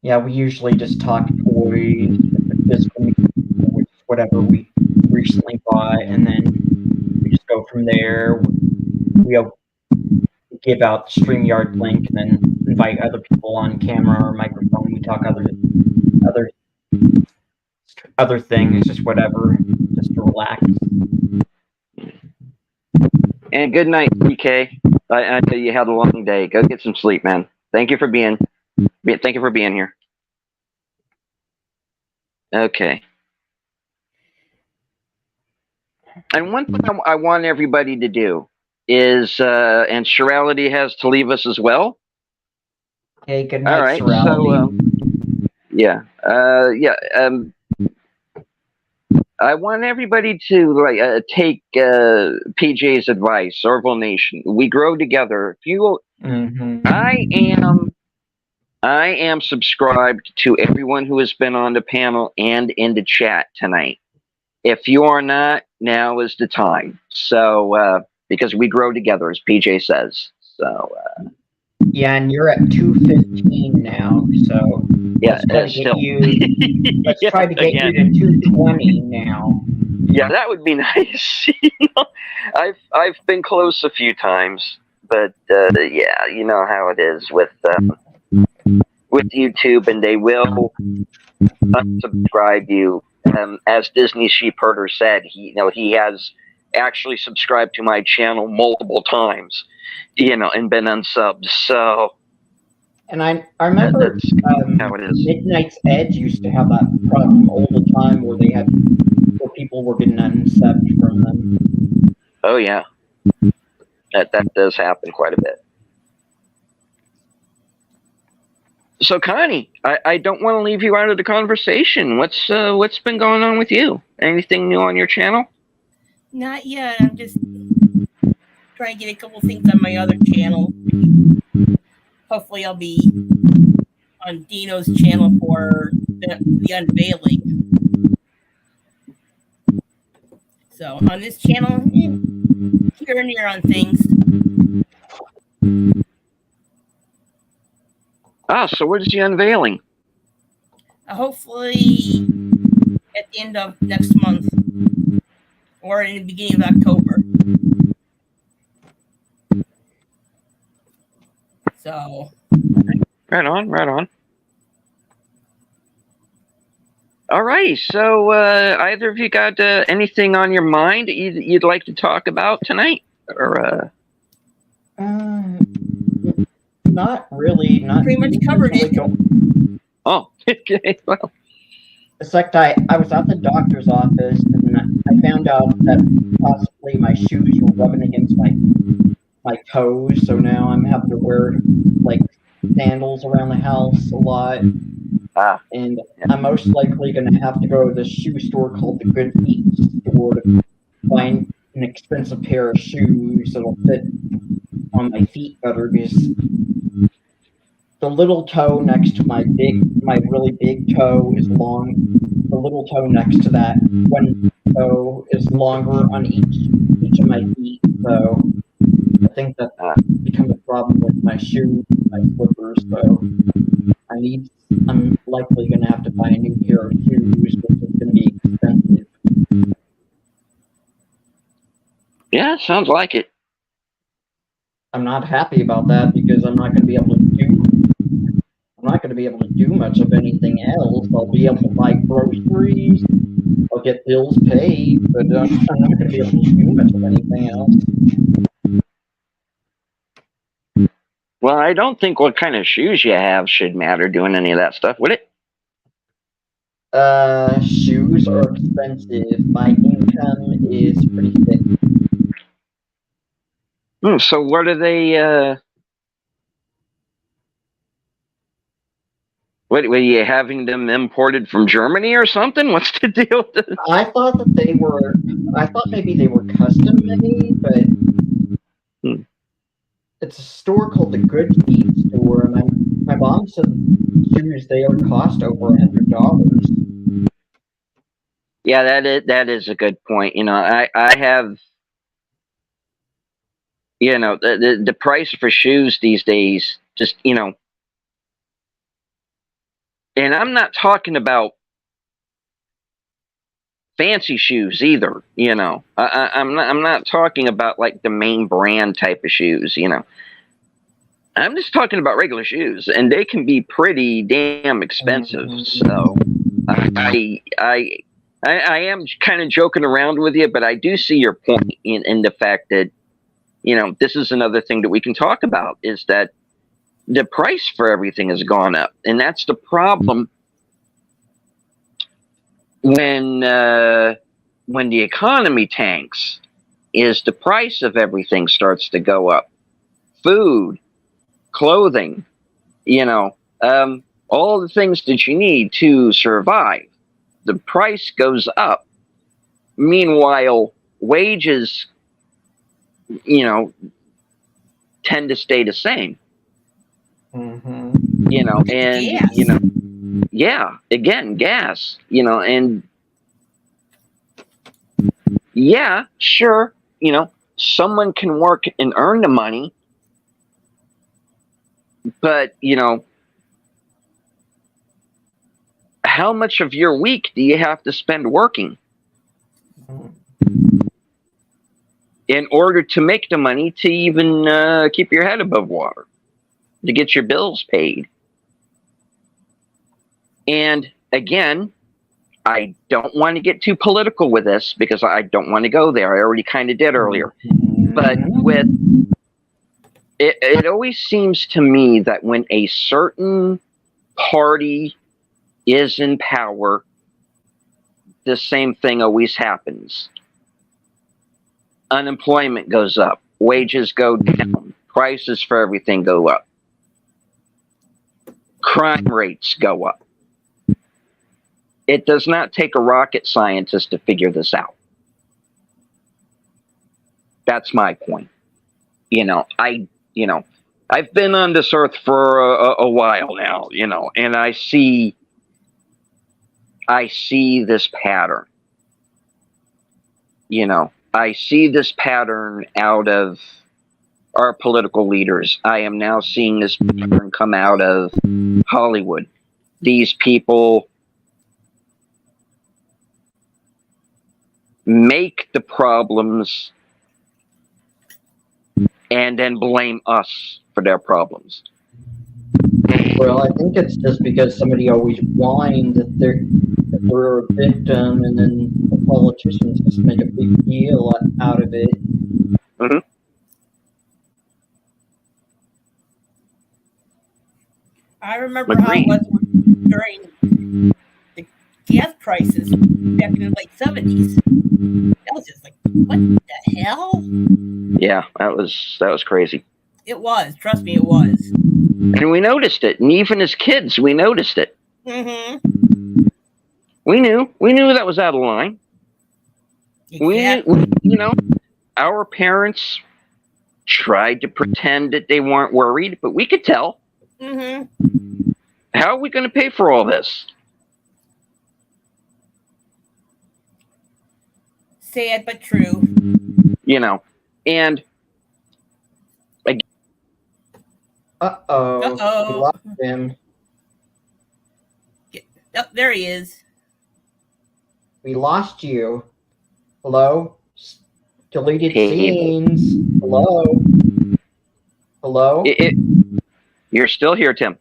Yeah, we usually just talk toys, physical media, which is whatever we recently bought, and then we just go from there. We give out the StreamYard link and then invite other people on camera or microphone. We talk other things, just whatever, just to relax. And good night, PK. I know you had a long day. Go get some sleep, man. Thank you for being here. Okay. And one thing I want everybody to do is, and Shirality has to leave us as well. Okay, good night, All right. Shirality. So, yeah. I want everybody to take PJ's advice, Orville Nation. We grow together. If you, I am subscribed to everyone who has been on the panel and in the chat tonight. If you are not, now is the time. So, because we grow together, as PJ says. So, yeah, and you're at 215 now. So, yeah, let's try to get you to 220 now. Yeah, that would be nice. I've been close a few times, but yeah, you know how it is with YouTube, and they will unsubscribe you. As Disney Sheepherder said, he has actually subscribed to my channel multiple times, and been unsubbed. So, and I remember how it is. Midnight's Edge used to have that problem all the time where people were getting unsubbed from them. Oh yeah, that does happen quite a bit. So Connie, I don't want to leave you out of the conversation. What's been going on with you? Anything new on your channel? Not yet. I'm just trying to get a couple things on my other channel. Hopefully I'll be on Dino's channel for the unveiling. So on this channel, here and there on things. So what is the unveiling? Hopefully at the end of next month or in the beginning of October. So. Right on. All right. So either of you got anything on your mind that you'd like to talk about tonight, or? Not really. Not pretty much covered it. Oh, okay. Well, it's like I was at the doctor's office and I found out that possibly my shoes were rubbing against my toes, so now I'm having to wear like sandals around the house a lot. And I'm most likely going to have to go to this shoe store called the Good Feet store to find an expensive pair of shoes that'll fit on my feet better, because the little toe next to my really big toe is long. The little toe next to that one toe is longer on each of my feet. So I think that becomes a problem with my shoes, my slippers. So I'm likely going to have to buy a new pair of shoes, which is going to be expensive. Yeah, sounds like it. I'm not happy about that because I'm not going to be able to not going to be able to do much of anything else. I'll be able to buy groceries. I'll get bills paid, but I'm not going to be able to do much of anything else. Well, I don't think what kind of shoes you have should matter doing any of that stuff, would it? Shoes are expensive. My income is pretty thick. So what are they, what were you having them imported from Germany or something? What's the deal with this? I thought maybe they were custom made, but it's a store called the Good Feet store, and my mom said shoes there cost over $100. Yeah, that is a good point. You know, I have, you know, the price for shoes these days, just, you know, and I'm not talking about fancy shoes either. You know, I'm not talking about like the main brand type of shoes. You know, I'm just talking about regular shoes, and they can be pretty damn expensive. So I am kind of joking around with you, but I do see your point in the fact that, you know, this is another thing that we can talk about, is that the price for everything has gone up, and that's the problem when the economy tanks, is the price of everything starts to go up. Food, clothing, you know, all the things that you need to survive, the price goes up. Meanwhile, wages, you know, tend to stay the same. You know, and Gas. you know, yeah, again, gas, you know, and yeah, sure, you know, someone can work and earn the money, but, you know, how much of your week do you have to spend working in order to make the money to even keep your head above water, to get your bills paid? And again, I don't want to get too political with this because I don't want to go there. I already kind of did earlier. But with it always seems to me that when a certain party is in power, the same thing always happens. Unemployment goes up, wages go down, prices for everything go up, crime rates go up. It does not take a rocket scientist to figure this out. That's my point. You know, I've been on this earth for a while now, you know, and I see this pattern. You know, I see this pattern out of our political leaders. I am now seeing this pattern come out of Hollywood. These people make the problems and then blame us for their problems. Well, I think it's just because somebody always whined that they're a victim, and then the politicians just make a big deal out of it. Mm-hmm. I remember how it was during the gas prices back in the late 70s. That was just like, what the hell? Yeah, that was crazy. It was. Trust me, it was. And we noticed it. And even as kids, we noticed it. Mm-hmm. We knew that was out of line. Exactly. We you know, our parents tried to pretend that they weren't worried, but we could tell. Mm-hmm. How are we going to pay for all this? Sad but true. You know, and Uh-oh. Uh-oh. We lost him. Oh, there he is. We lost you. Hello? Deleted Hey. scenes. Hello? Hello? you're still here, Tim.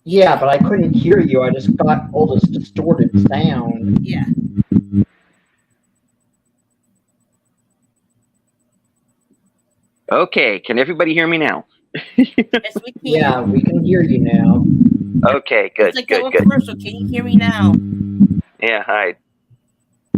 Yeah, but I couldn't hear you. I just got all this distorted sound. Yeah. Okay, can everybody hear me now? Yes, we can. Yeah, we can hear you now. Okay, good, It's like good, that good. commercial. Can you hear me now? Yeah, hi.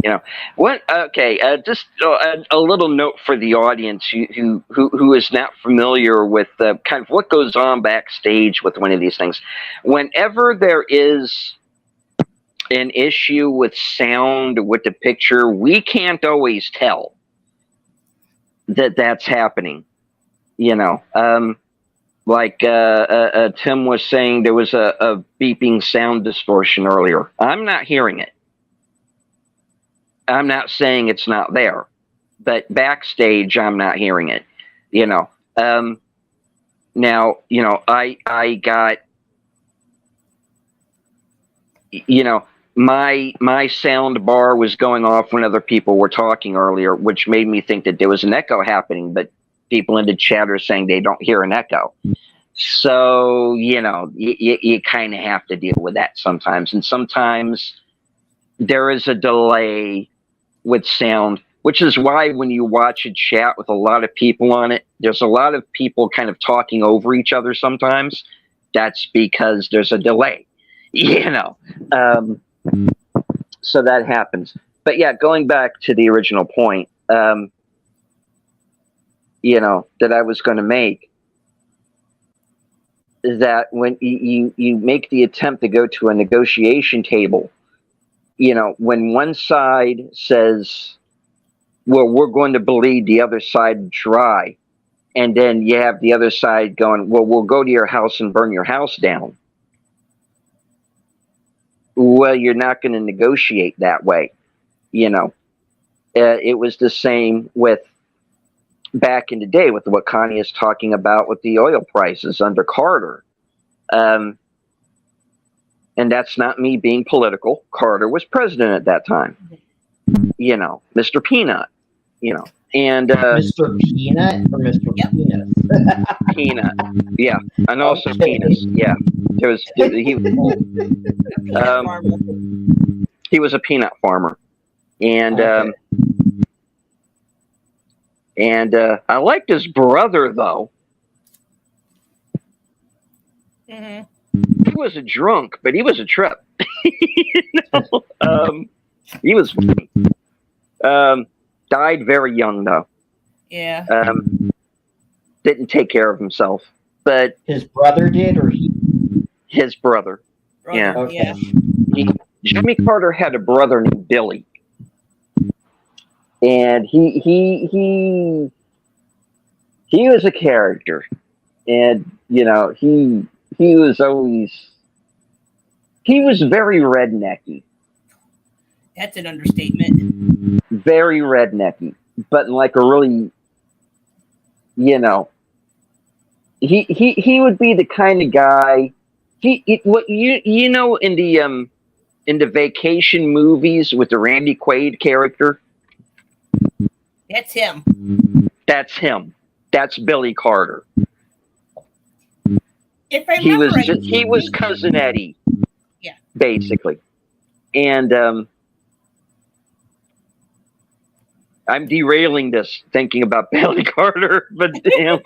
You know what? Okay, just a little note for the audience who is not familiar with kind of what goes on backstage with one of these things. Whenever there is an issue with sound with the picture, we can't always tell that that's happening. You know, like Tim was saying, there was a beeping sound distortion earlier. I'm not hearing it. I'm not saying it's not there, but backstage, I'm not hearing it. You know, now, you know, I got, you know, my sound bar was going off when other people were talking earlier, which made me think that there was an echo happening, but people in the chat are saying they don't hear an echo. So, you know, you kind of have to deal with that sometimes. And sometimes there is a delay with sound, which is why when you watch a chat with a lot of people on it, there's a lot of people kind of talking over each other sometimes. That's because there's a delay, you know. So that happens. But yeah, going back to the original point, you know, that I was going to make, is that when you make the attempt to go to a negotiation table, you know, when one side says, well, we're going to bleed the other side dry, and then you have the other side going, well, we'll go to your house and burn your house down. Well, you're not going to negotiate that way. You know, it was the same with back in the day with what Connie is talking about with the oil prices under Carter. And that's not me being political. Carter was president at that time. You know, Mr. Peanut, you know, and Mr. Peanut or Mr. Yep. Penis? Peanut, yeah, and also Okay. Penis, yeah. There was Peanut farmer. he was a peanut farmer, and Okay. I liked his brother though. Mhm. He was a drunk, but he was a trip. You know? He was funny. Died very young though. Yeah. Didn't take care of himself, but His brother did, or he? his brother. Brother, Yeah. Okay. Jimmy Carter had a brother named Billy, and he was a character, and you know he was very rednecky, That's an understatement. very rednecky, but like a really, you know, he would be the kind of guy. What you know in the vacation movies with the Randy Quaid character. That's him. That's him. That's Billy Carter. If I He remember was right, he was Cousin Eddie. Yeah. Basically. And I'm derailing this thinking about Billy Carter, but damn.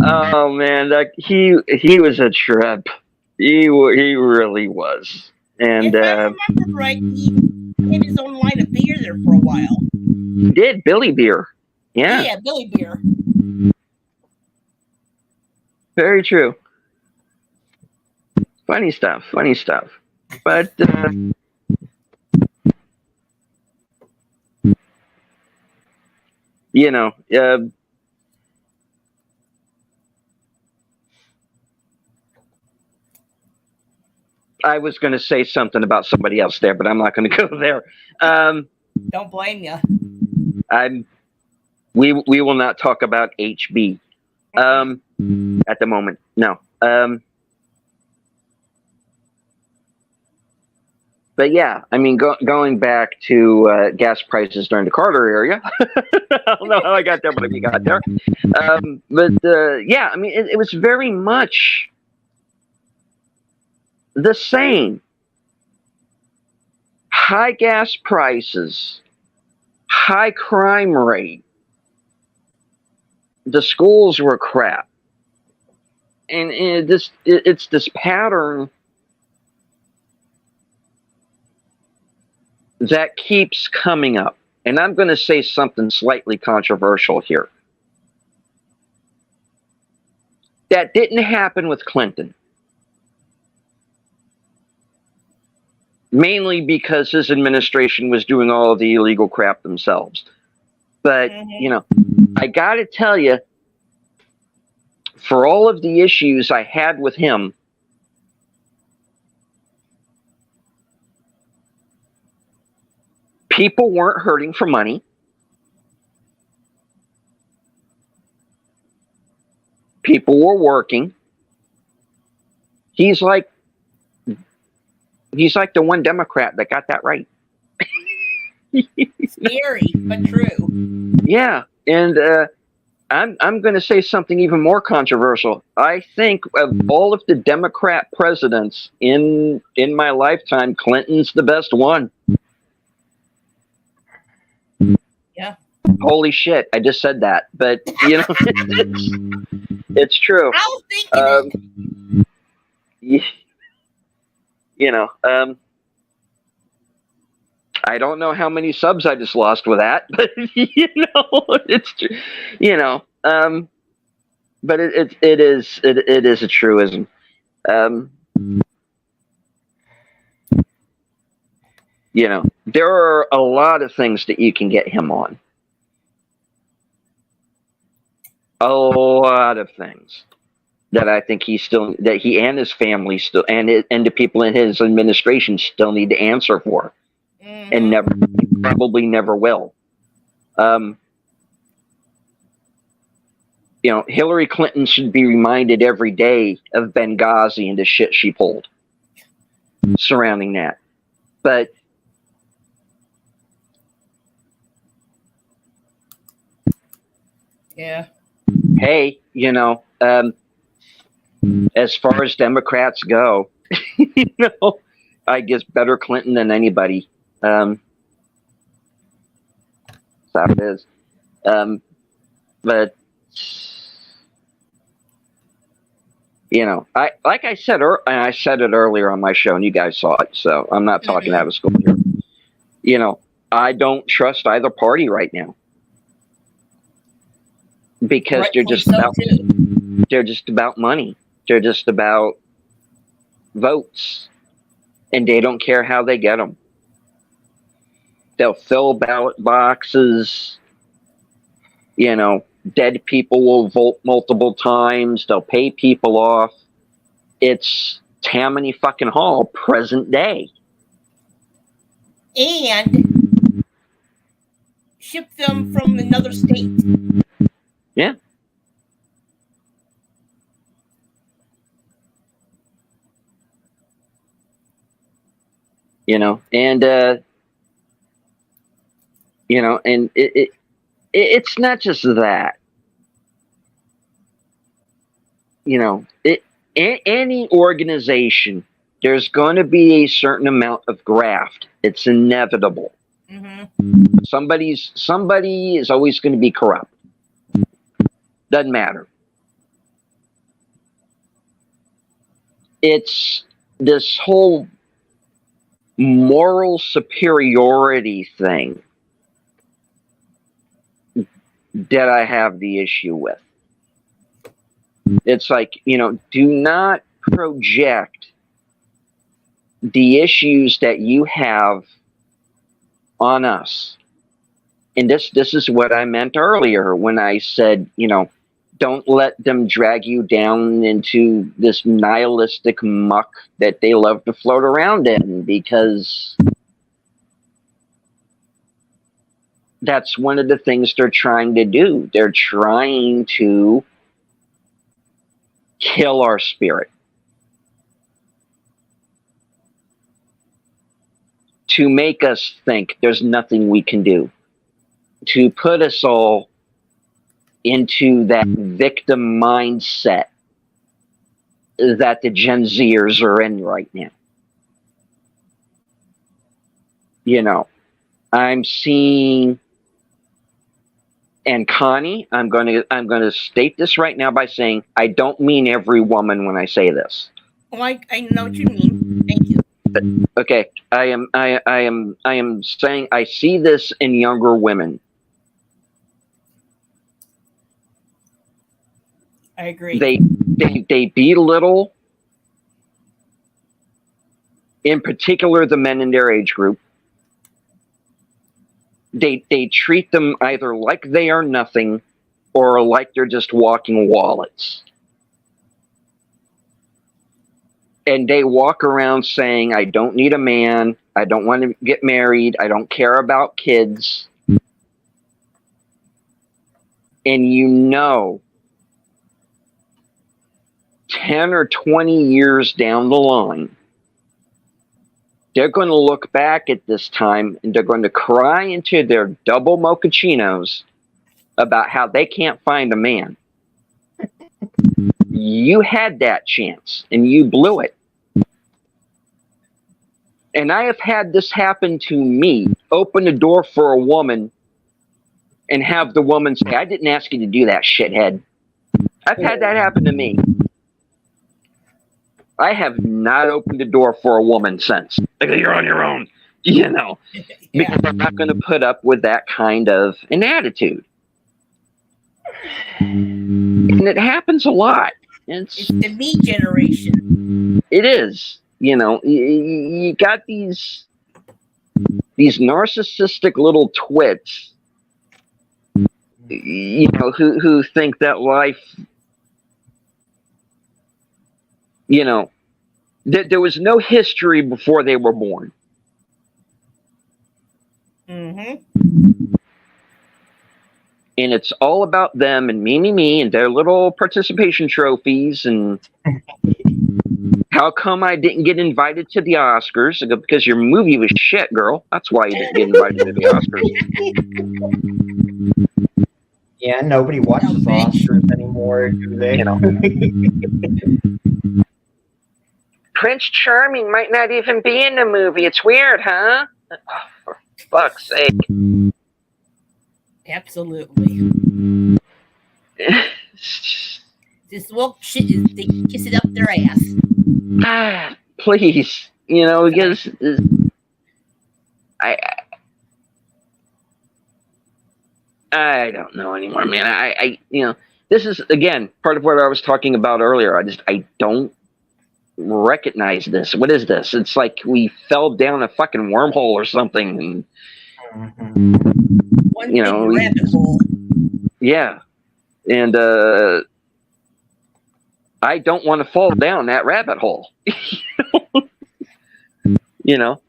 Oh man, he was a trip. He really was. And if I remember right, he had his own line of beer there for a while. he did Billy Beer. Yeah, Yeah, Billy Beer. very true. Funny stuff. But you know, I was going to say something about somebody else there, but I'm not going to go there. Don't blame you. We will not talk about HB at the moment. No. But yeah, I mean, going back to gas prices during the Carter area. I don't know how I got there, but we got there. But yeah, I mean, it was very much the same. High gas prices, high crime rate. The schools were crap. And it's this pattern that keeps coming up. And I'm going to say something slightly controversial here. That didn't happen with Clinton. Mainly because his administration was doing all of the illegal crap themselves. But, you know, I got to tell you, for all of the issues I had with him, people weren't hurting for money. People were working. He's like the one Democrat that got that right. Scary, but true. Yeah, and I'm going to say something even more controversial. I think of all of the Democrat presidents in my lifetime, Clinton's the best one. Yeah. Holy shit! I just said that, but you know, it's true. I was thinking it. You know, I don't know how many subs I just lost with that, but you know, it's true. You know, but it is a truism. You know, there are a lot of things that you can get him on. A lot of things that I think he and his family still, and the people in his administration still need to answer for, and probably never will. You know, Hillary Clinton should be reminded every day of Benghazi and the shit she pulled surrounding that. But yeah. Hey, you know, as far as Democrats go, you know, I guess better Clinton than anybody. That's how it is. But you know, I said it earlier on my show, and you guys saw it, so I'm not talking out of school here. You know, I don't trust either party right now because they're just about money. They're just about votes, and they don't care how they get them. They'll fill ballot boxes. You know, dead people will vote multiple times. They'll pay people off. It's Tammany fucking Hall, present day. And ship them from another state. Yeah. You know, and you know, and it's not just that. You know, any organization, there's going to be a certain amount of graft. It's inevitable. Somebody is always going to be corrupt. Doesn't matter. It's this whole moral superiority thing that I have the issue with. It's like, you know, do not project the issues that you have on us. And this is what I meant earlier when I said, you know, don't let them drag you down into this nihilistic muck that they love to float around in, because that's one of the things they're trying to do. They're trying to kill our spirit, to make us think there's nothing we can do, to put us all into that victim mindset that the Gen Zers are in right now. You know, I'm seeing, and Connie, I'm going to state this right now by saying I don't mean every woman when I say this. Oh, I know what you mean. Thank you. Okay, I am saying I see this in younger women. I agree. They belittle, in particular, the men in their age group. They treat them either like they are nothing or like they're just walking wallets. And they walk around saying, I don't need a man, I don't want to get married, I don't care about kids. And you know, 10 or 20 years down the line, they're going to look back at this time and they're going to cry into their double mochachinos about how they can't find a man. You had that chance and you blew it. And I have had this happen to me. Open the door for a woman and have the woman say, I didn't ask you to do that, shithead. I've had that happen to me. I have not opened the door for a woman since. Like, you're on your own, you know, because I'm not going to put up with that kind of an attitude. And it happens a lot. It's the me generation. It is. You know, you got these narcissistic little twits, you know, who think that life, you know, that there was no history before they were born. Mm-hmm. And it's all about them and me, and their little participation trophies and how come I didn't get invited to the Oscars? Because your movie was shit, girl. That's why you didn't get invited to the Oscars. Yeah, nobody watches Oscars anymore, do they? You know. Prince Charming might not even be in the movie. It's weird, huh? Oh, for fuck's sake. Absolutely. This woke shit is they kiss it up their ass. Ah, please, you know, because I don't know anymore, man. I you know, this is again part of what I was talking about earlier. I don't recognize this. What is this? It's like we fell down a fucking wormhole or something, and one you know, rabbit hole. Yeah, and I don't want to fall down that rabbit hole. You know,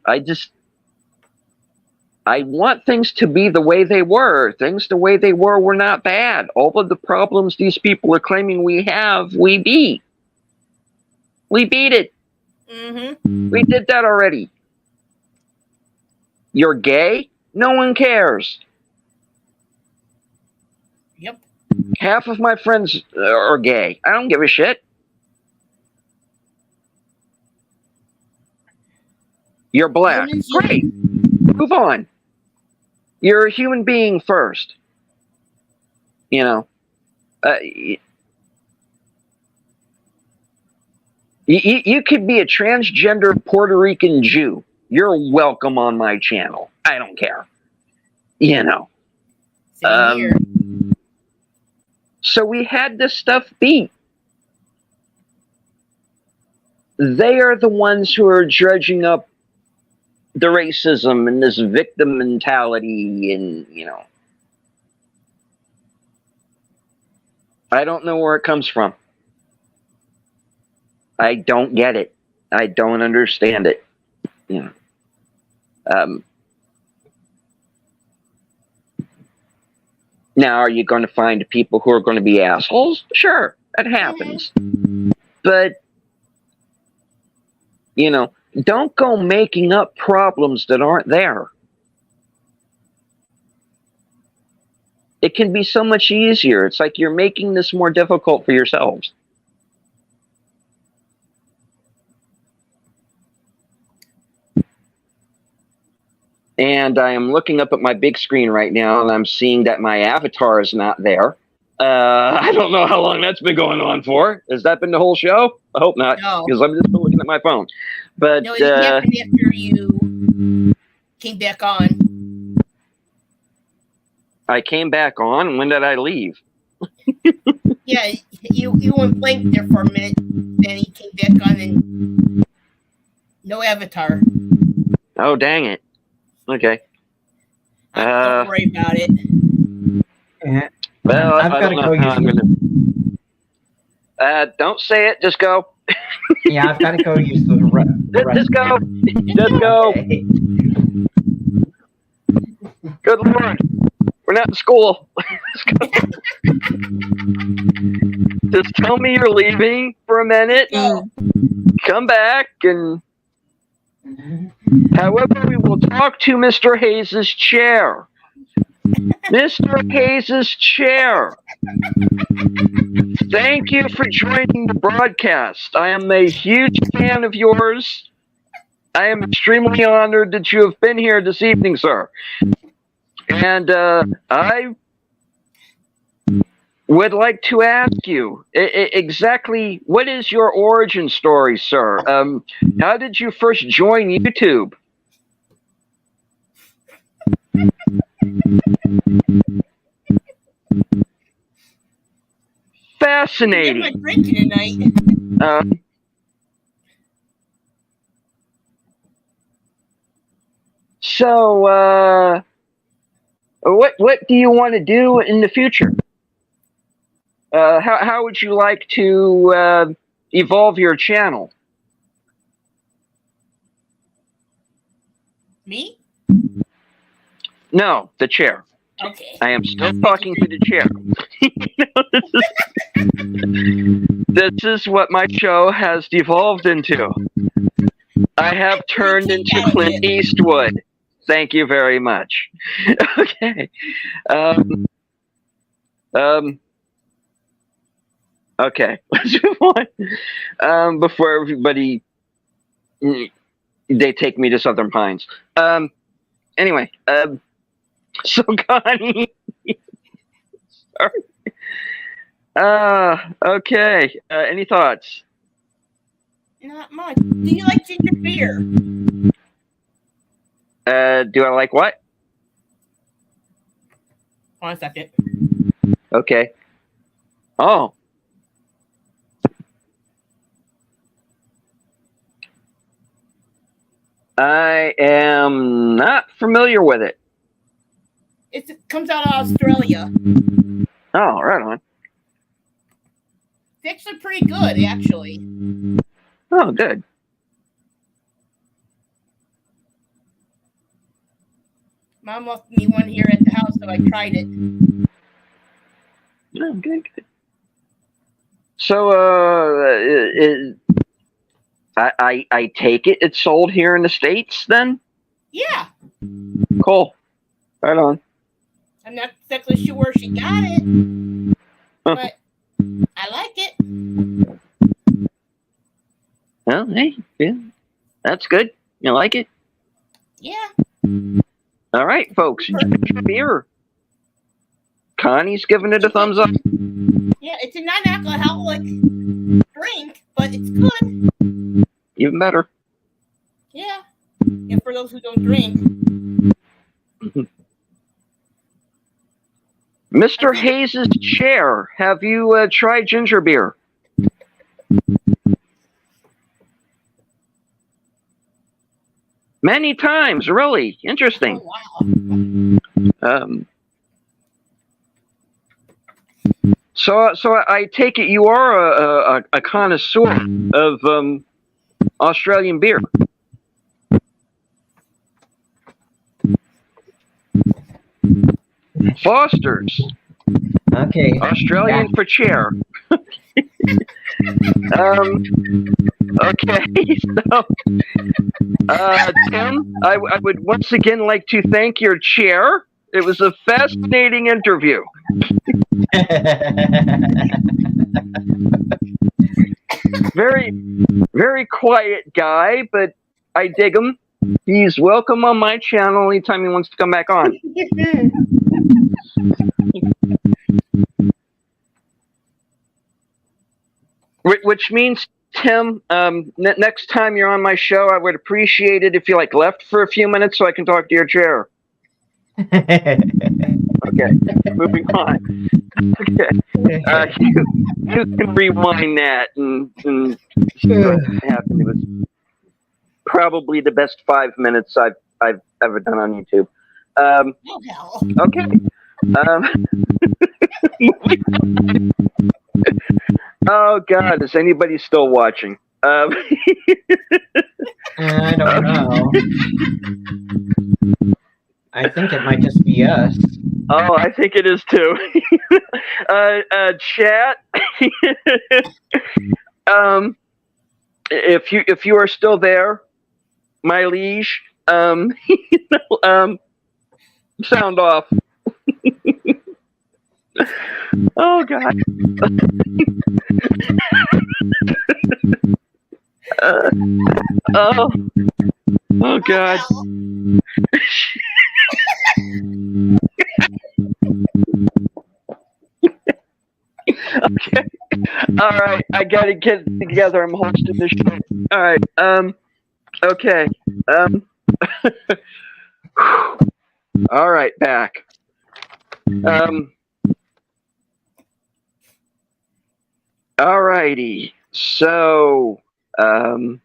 I want things to be the way they were. Things the way they were not bad. All of the problems these people are claiming we have, we beat. We beat it. Mm-hmm. We did that already. You're gay? No one cares. Yep. Half of my friends are gay. I don't give a shit. You're black. Great. Move on. You're a human being first. You know. You could be a transgender Puerto Rican Jew. You're welcome on my channel. I don't care. You know. Same here. So we had this stuff beat. They are the ones who are dredging up the racism and this victim mentality, and you know, I don't know where it comes from. I don't get it. I don't understand it. You know. Now, are you going to find people who are going to be assholes? Sure, that happens. But you know, don't go making up problems that aren't there. It can be so much easier. It's like you're making this more difficult for yourselves. And I am looking up at my big screen right now, and I'm seeing that my avatar is not there. I don't know how long that's been going on for. Has that been the whole show? I hope not, No. because I'm just looking at my phone. But No, it happened after you came back on. I came back on. When did I leave? Yeah, you went blank there for a minute, then he came back on and no avatar. Oh, dang it. Okay. Don't worry about it. Yeah. Well, I've I gotta don't go know how I'm use gonna. Don't say it. Just go. Yeah, I've got to go use the Just go. restroom. Just go. Okay. Good Lord. We're not in school. Just tell me you're leaving for a minute and come back. And however, we will talk to Mr. Hayes' chair. Mr. Hayes' chair. Thank you for joining the broadcast. I am a huge fan of yours. I am extremely honored that you have been here this evening, sir. And I would like to ask you exactly what is your origin story, sir? How did you first join YouTube? Fascinating. Get my drinking tonight. So, what do you want to do in the future? How would you like to evolve your channel? Me? No, the chair. Okay. I am still talking to the chair. This is what my show has devolved into. I have turned into Clint Eastwood. Thank you very much. Okay. Okay, let's move on. Before everybody, they take me to Southern Pines. Anyway, so Connie, sorry. Okay. Any thoughts? Not much. Do you like ginger beer? Do I like what? Hold on a second. Okay. Oh. I am not familiar with it. It comes out of Australia. Oh, right on. It's actually pretty good, actually. Oh, good. Mom left me one here at the house, so I tried it. Oh, good, good. So, I take it it's sold here in the States then? Yeah. Cool. Right on. I'm not exactly sure where she got it, but I like it. Well, hey, yeah, that's good. You like it? Yeah. All right, folks, enjoy your beer. Connie's giving it a thumbs up. Yeah, it's a non-alcoholic drink, but it's good. Even better. Yeah. And for those who don't drink, Mr. Hayes' chair, have you tried ginger beer? Many times, really. Interesting. oh wow. So I take it you are a connoisseur of Australian beer. Foster's. Okay. Australian for chair. Okay, so Tim, I would once again like to thank your chair. It was a fascinating interview. Very, very quiet guy, but I dig him. He's welcome on my channel anytime he wants to come back on. Which means, Tim, next time you're on my show, I would appreciate it if you left for a few minutes so I can talk to your chair. Okay, moving on. Okay, you can rewind that and see what happened. It was probably the best 5 minutes I've ever done on YouTube. Oh, hell. Okay. Oh God, is anybody still watching? I don't know. I think it might just be us. Oh, I think it is too. Chat. If you are still there, my liege, sound off. Oh God. Oh God. Okay. All right. I gotta get together. I'm hosting this show. All right. Okay. All right. Back. All righty. So, I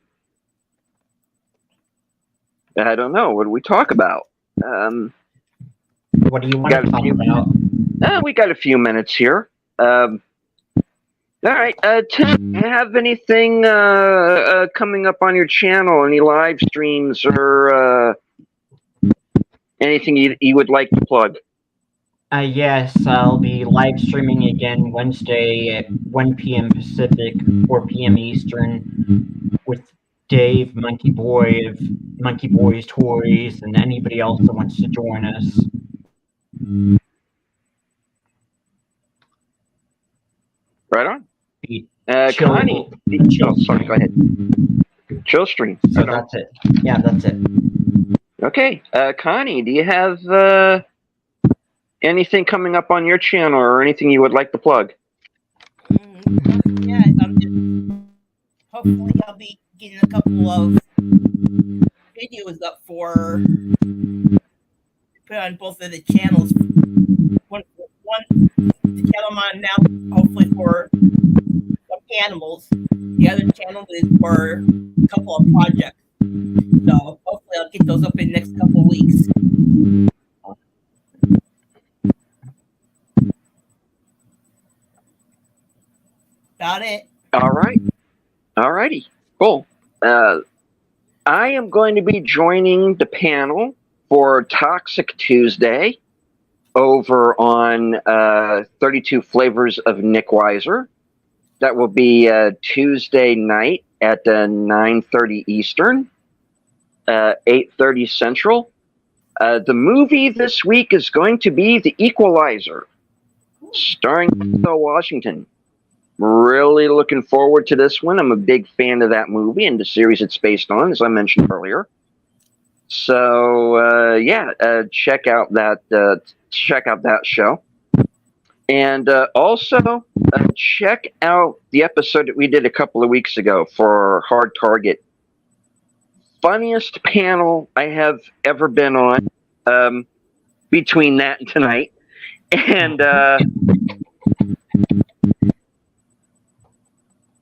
don't know. What do we talk about? What do you want to talk about? We got a few minutes here. All right, Tim, do you have anything coming up on your channel? Any live streams or anything you would like to plug? Yes, I'll be live streaming again Wednesday at 1 p.m. Pacific, 4 p.m. Eastern, with Dave, Monkey Boy of Monkey Boy's Toys, and anybody else that wants to join us. Right on. Chill, Connie. chill Sorry, go ahead. Chill stream. So that's it. Yeah, that's it. Okay. Connie, do you have anything coming up on your channel or anything you would like to plug? Yeah, hopefully I'll be getting a couple of videos up for put on both of the channels. One channel I'm on now, hopefully for some animals. The other channel is for a couple of projects. So hopefully I'll get those up in the next couple of weeks. Got it. All right. All righty. Cool. I am going to be joining the panel for Toxic Tuesday over on 32 Flavors of Nick Weiser. That will be Tuesday night at 9:30 Eastern, 8:30 Central. The movie this week is going to be The Equalizer, starring Denzel Washington. Really looking forward to this one. I'm a big fan of that movie and the series it's based on, as I mentioned earlier. So check out that show, and also check out the episode that we did a couple of weeks ago for Hard Target. Funniest panel I have ever been on, between that and tonight, and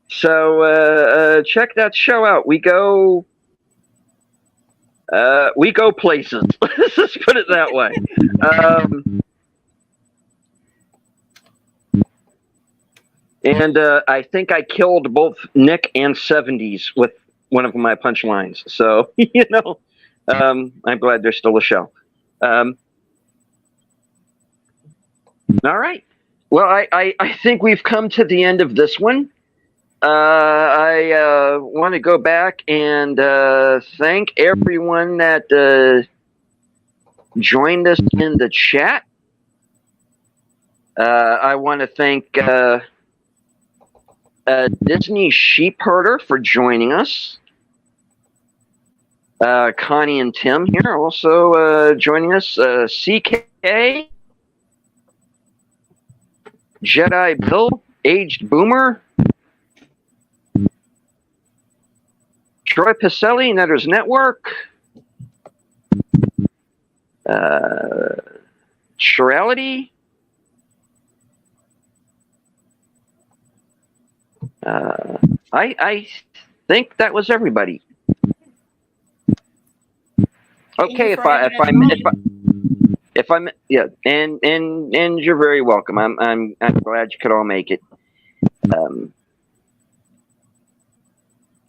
so check that show out. We go places. Let's just put it that way. And I think I killed both Nick and 70s with one of my punchlines. So, I'm glad there's still a show. All right. Well, I think we've come to the end of this one. I want to go back and thank everyone that joined us in the chat. I want to thank Disney Sheep Herder for joining us. Connie and Tim here also joining us. CK, Jedi Bill, Aged Boomer, Troy Pacelli, Netters Network, Shirality, I think that was everybody. Okay, if I'm yeah, and you're very welcome. I'm glad you could all make it.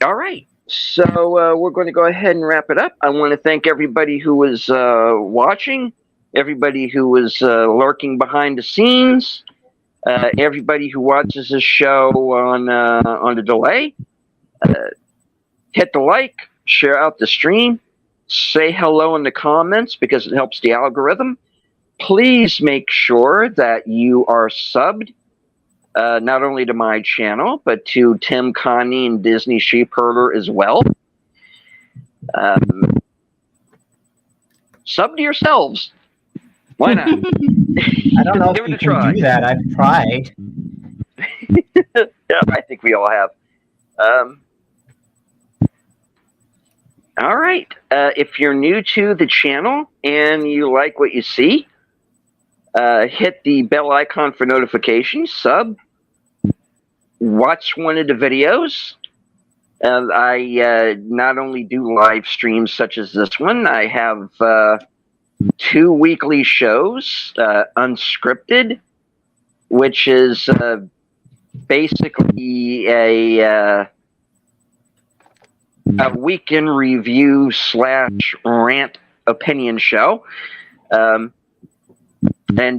All right, so we're going to go ahead and wrap it up. I want to thank everybody who was watching, everybody who was lurking behind the scenes, everybody who watches this show on the delay. Hit the like, share out the stream, say hello in the comments because it helps the algorithm. Please make sure that you are subbed, not only to my channel, but to Tim, Connie, and Disney Sheepherder as well. Sub to yourselves. Why not? I don't know Give if it you a can try. do that. I've tried. Yeah, I think we all have. All right. If you're new to the channel and you like what you see, hit the bell icon for notifications, sub, watch one of the videos. I not only do live streams such as this one, I have 2 weekly shows, Unscripted, which is basically a weekend review / rant opinion show. And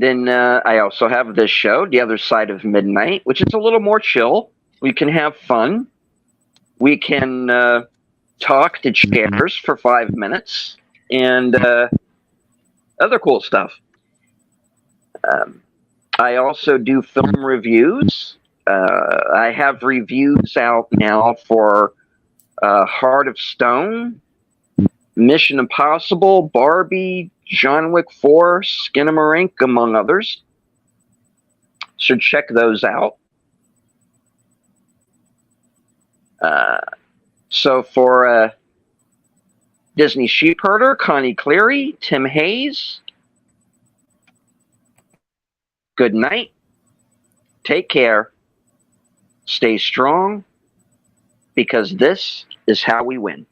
then I also have this show, The Other Side of Midnight, which is a little more chill. We can have fun. We can talk to chairs for 5 minutes and other cool stuff. I also do film reviews. I have reviews out now for Heart of Stone, Mission Impossible, Barbie, John Wick 4, Skinamarink, among others. So check those out. So for Disney Sheepherder, Connie Cleary, Tim Hayes, good night. Take care. Stay strong, because this is how we win.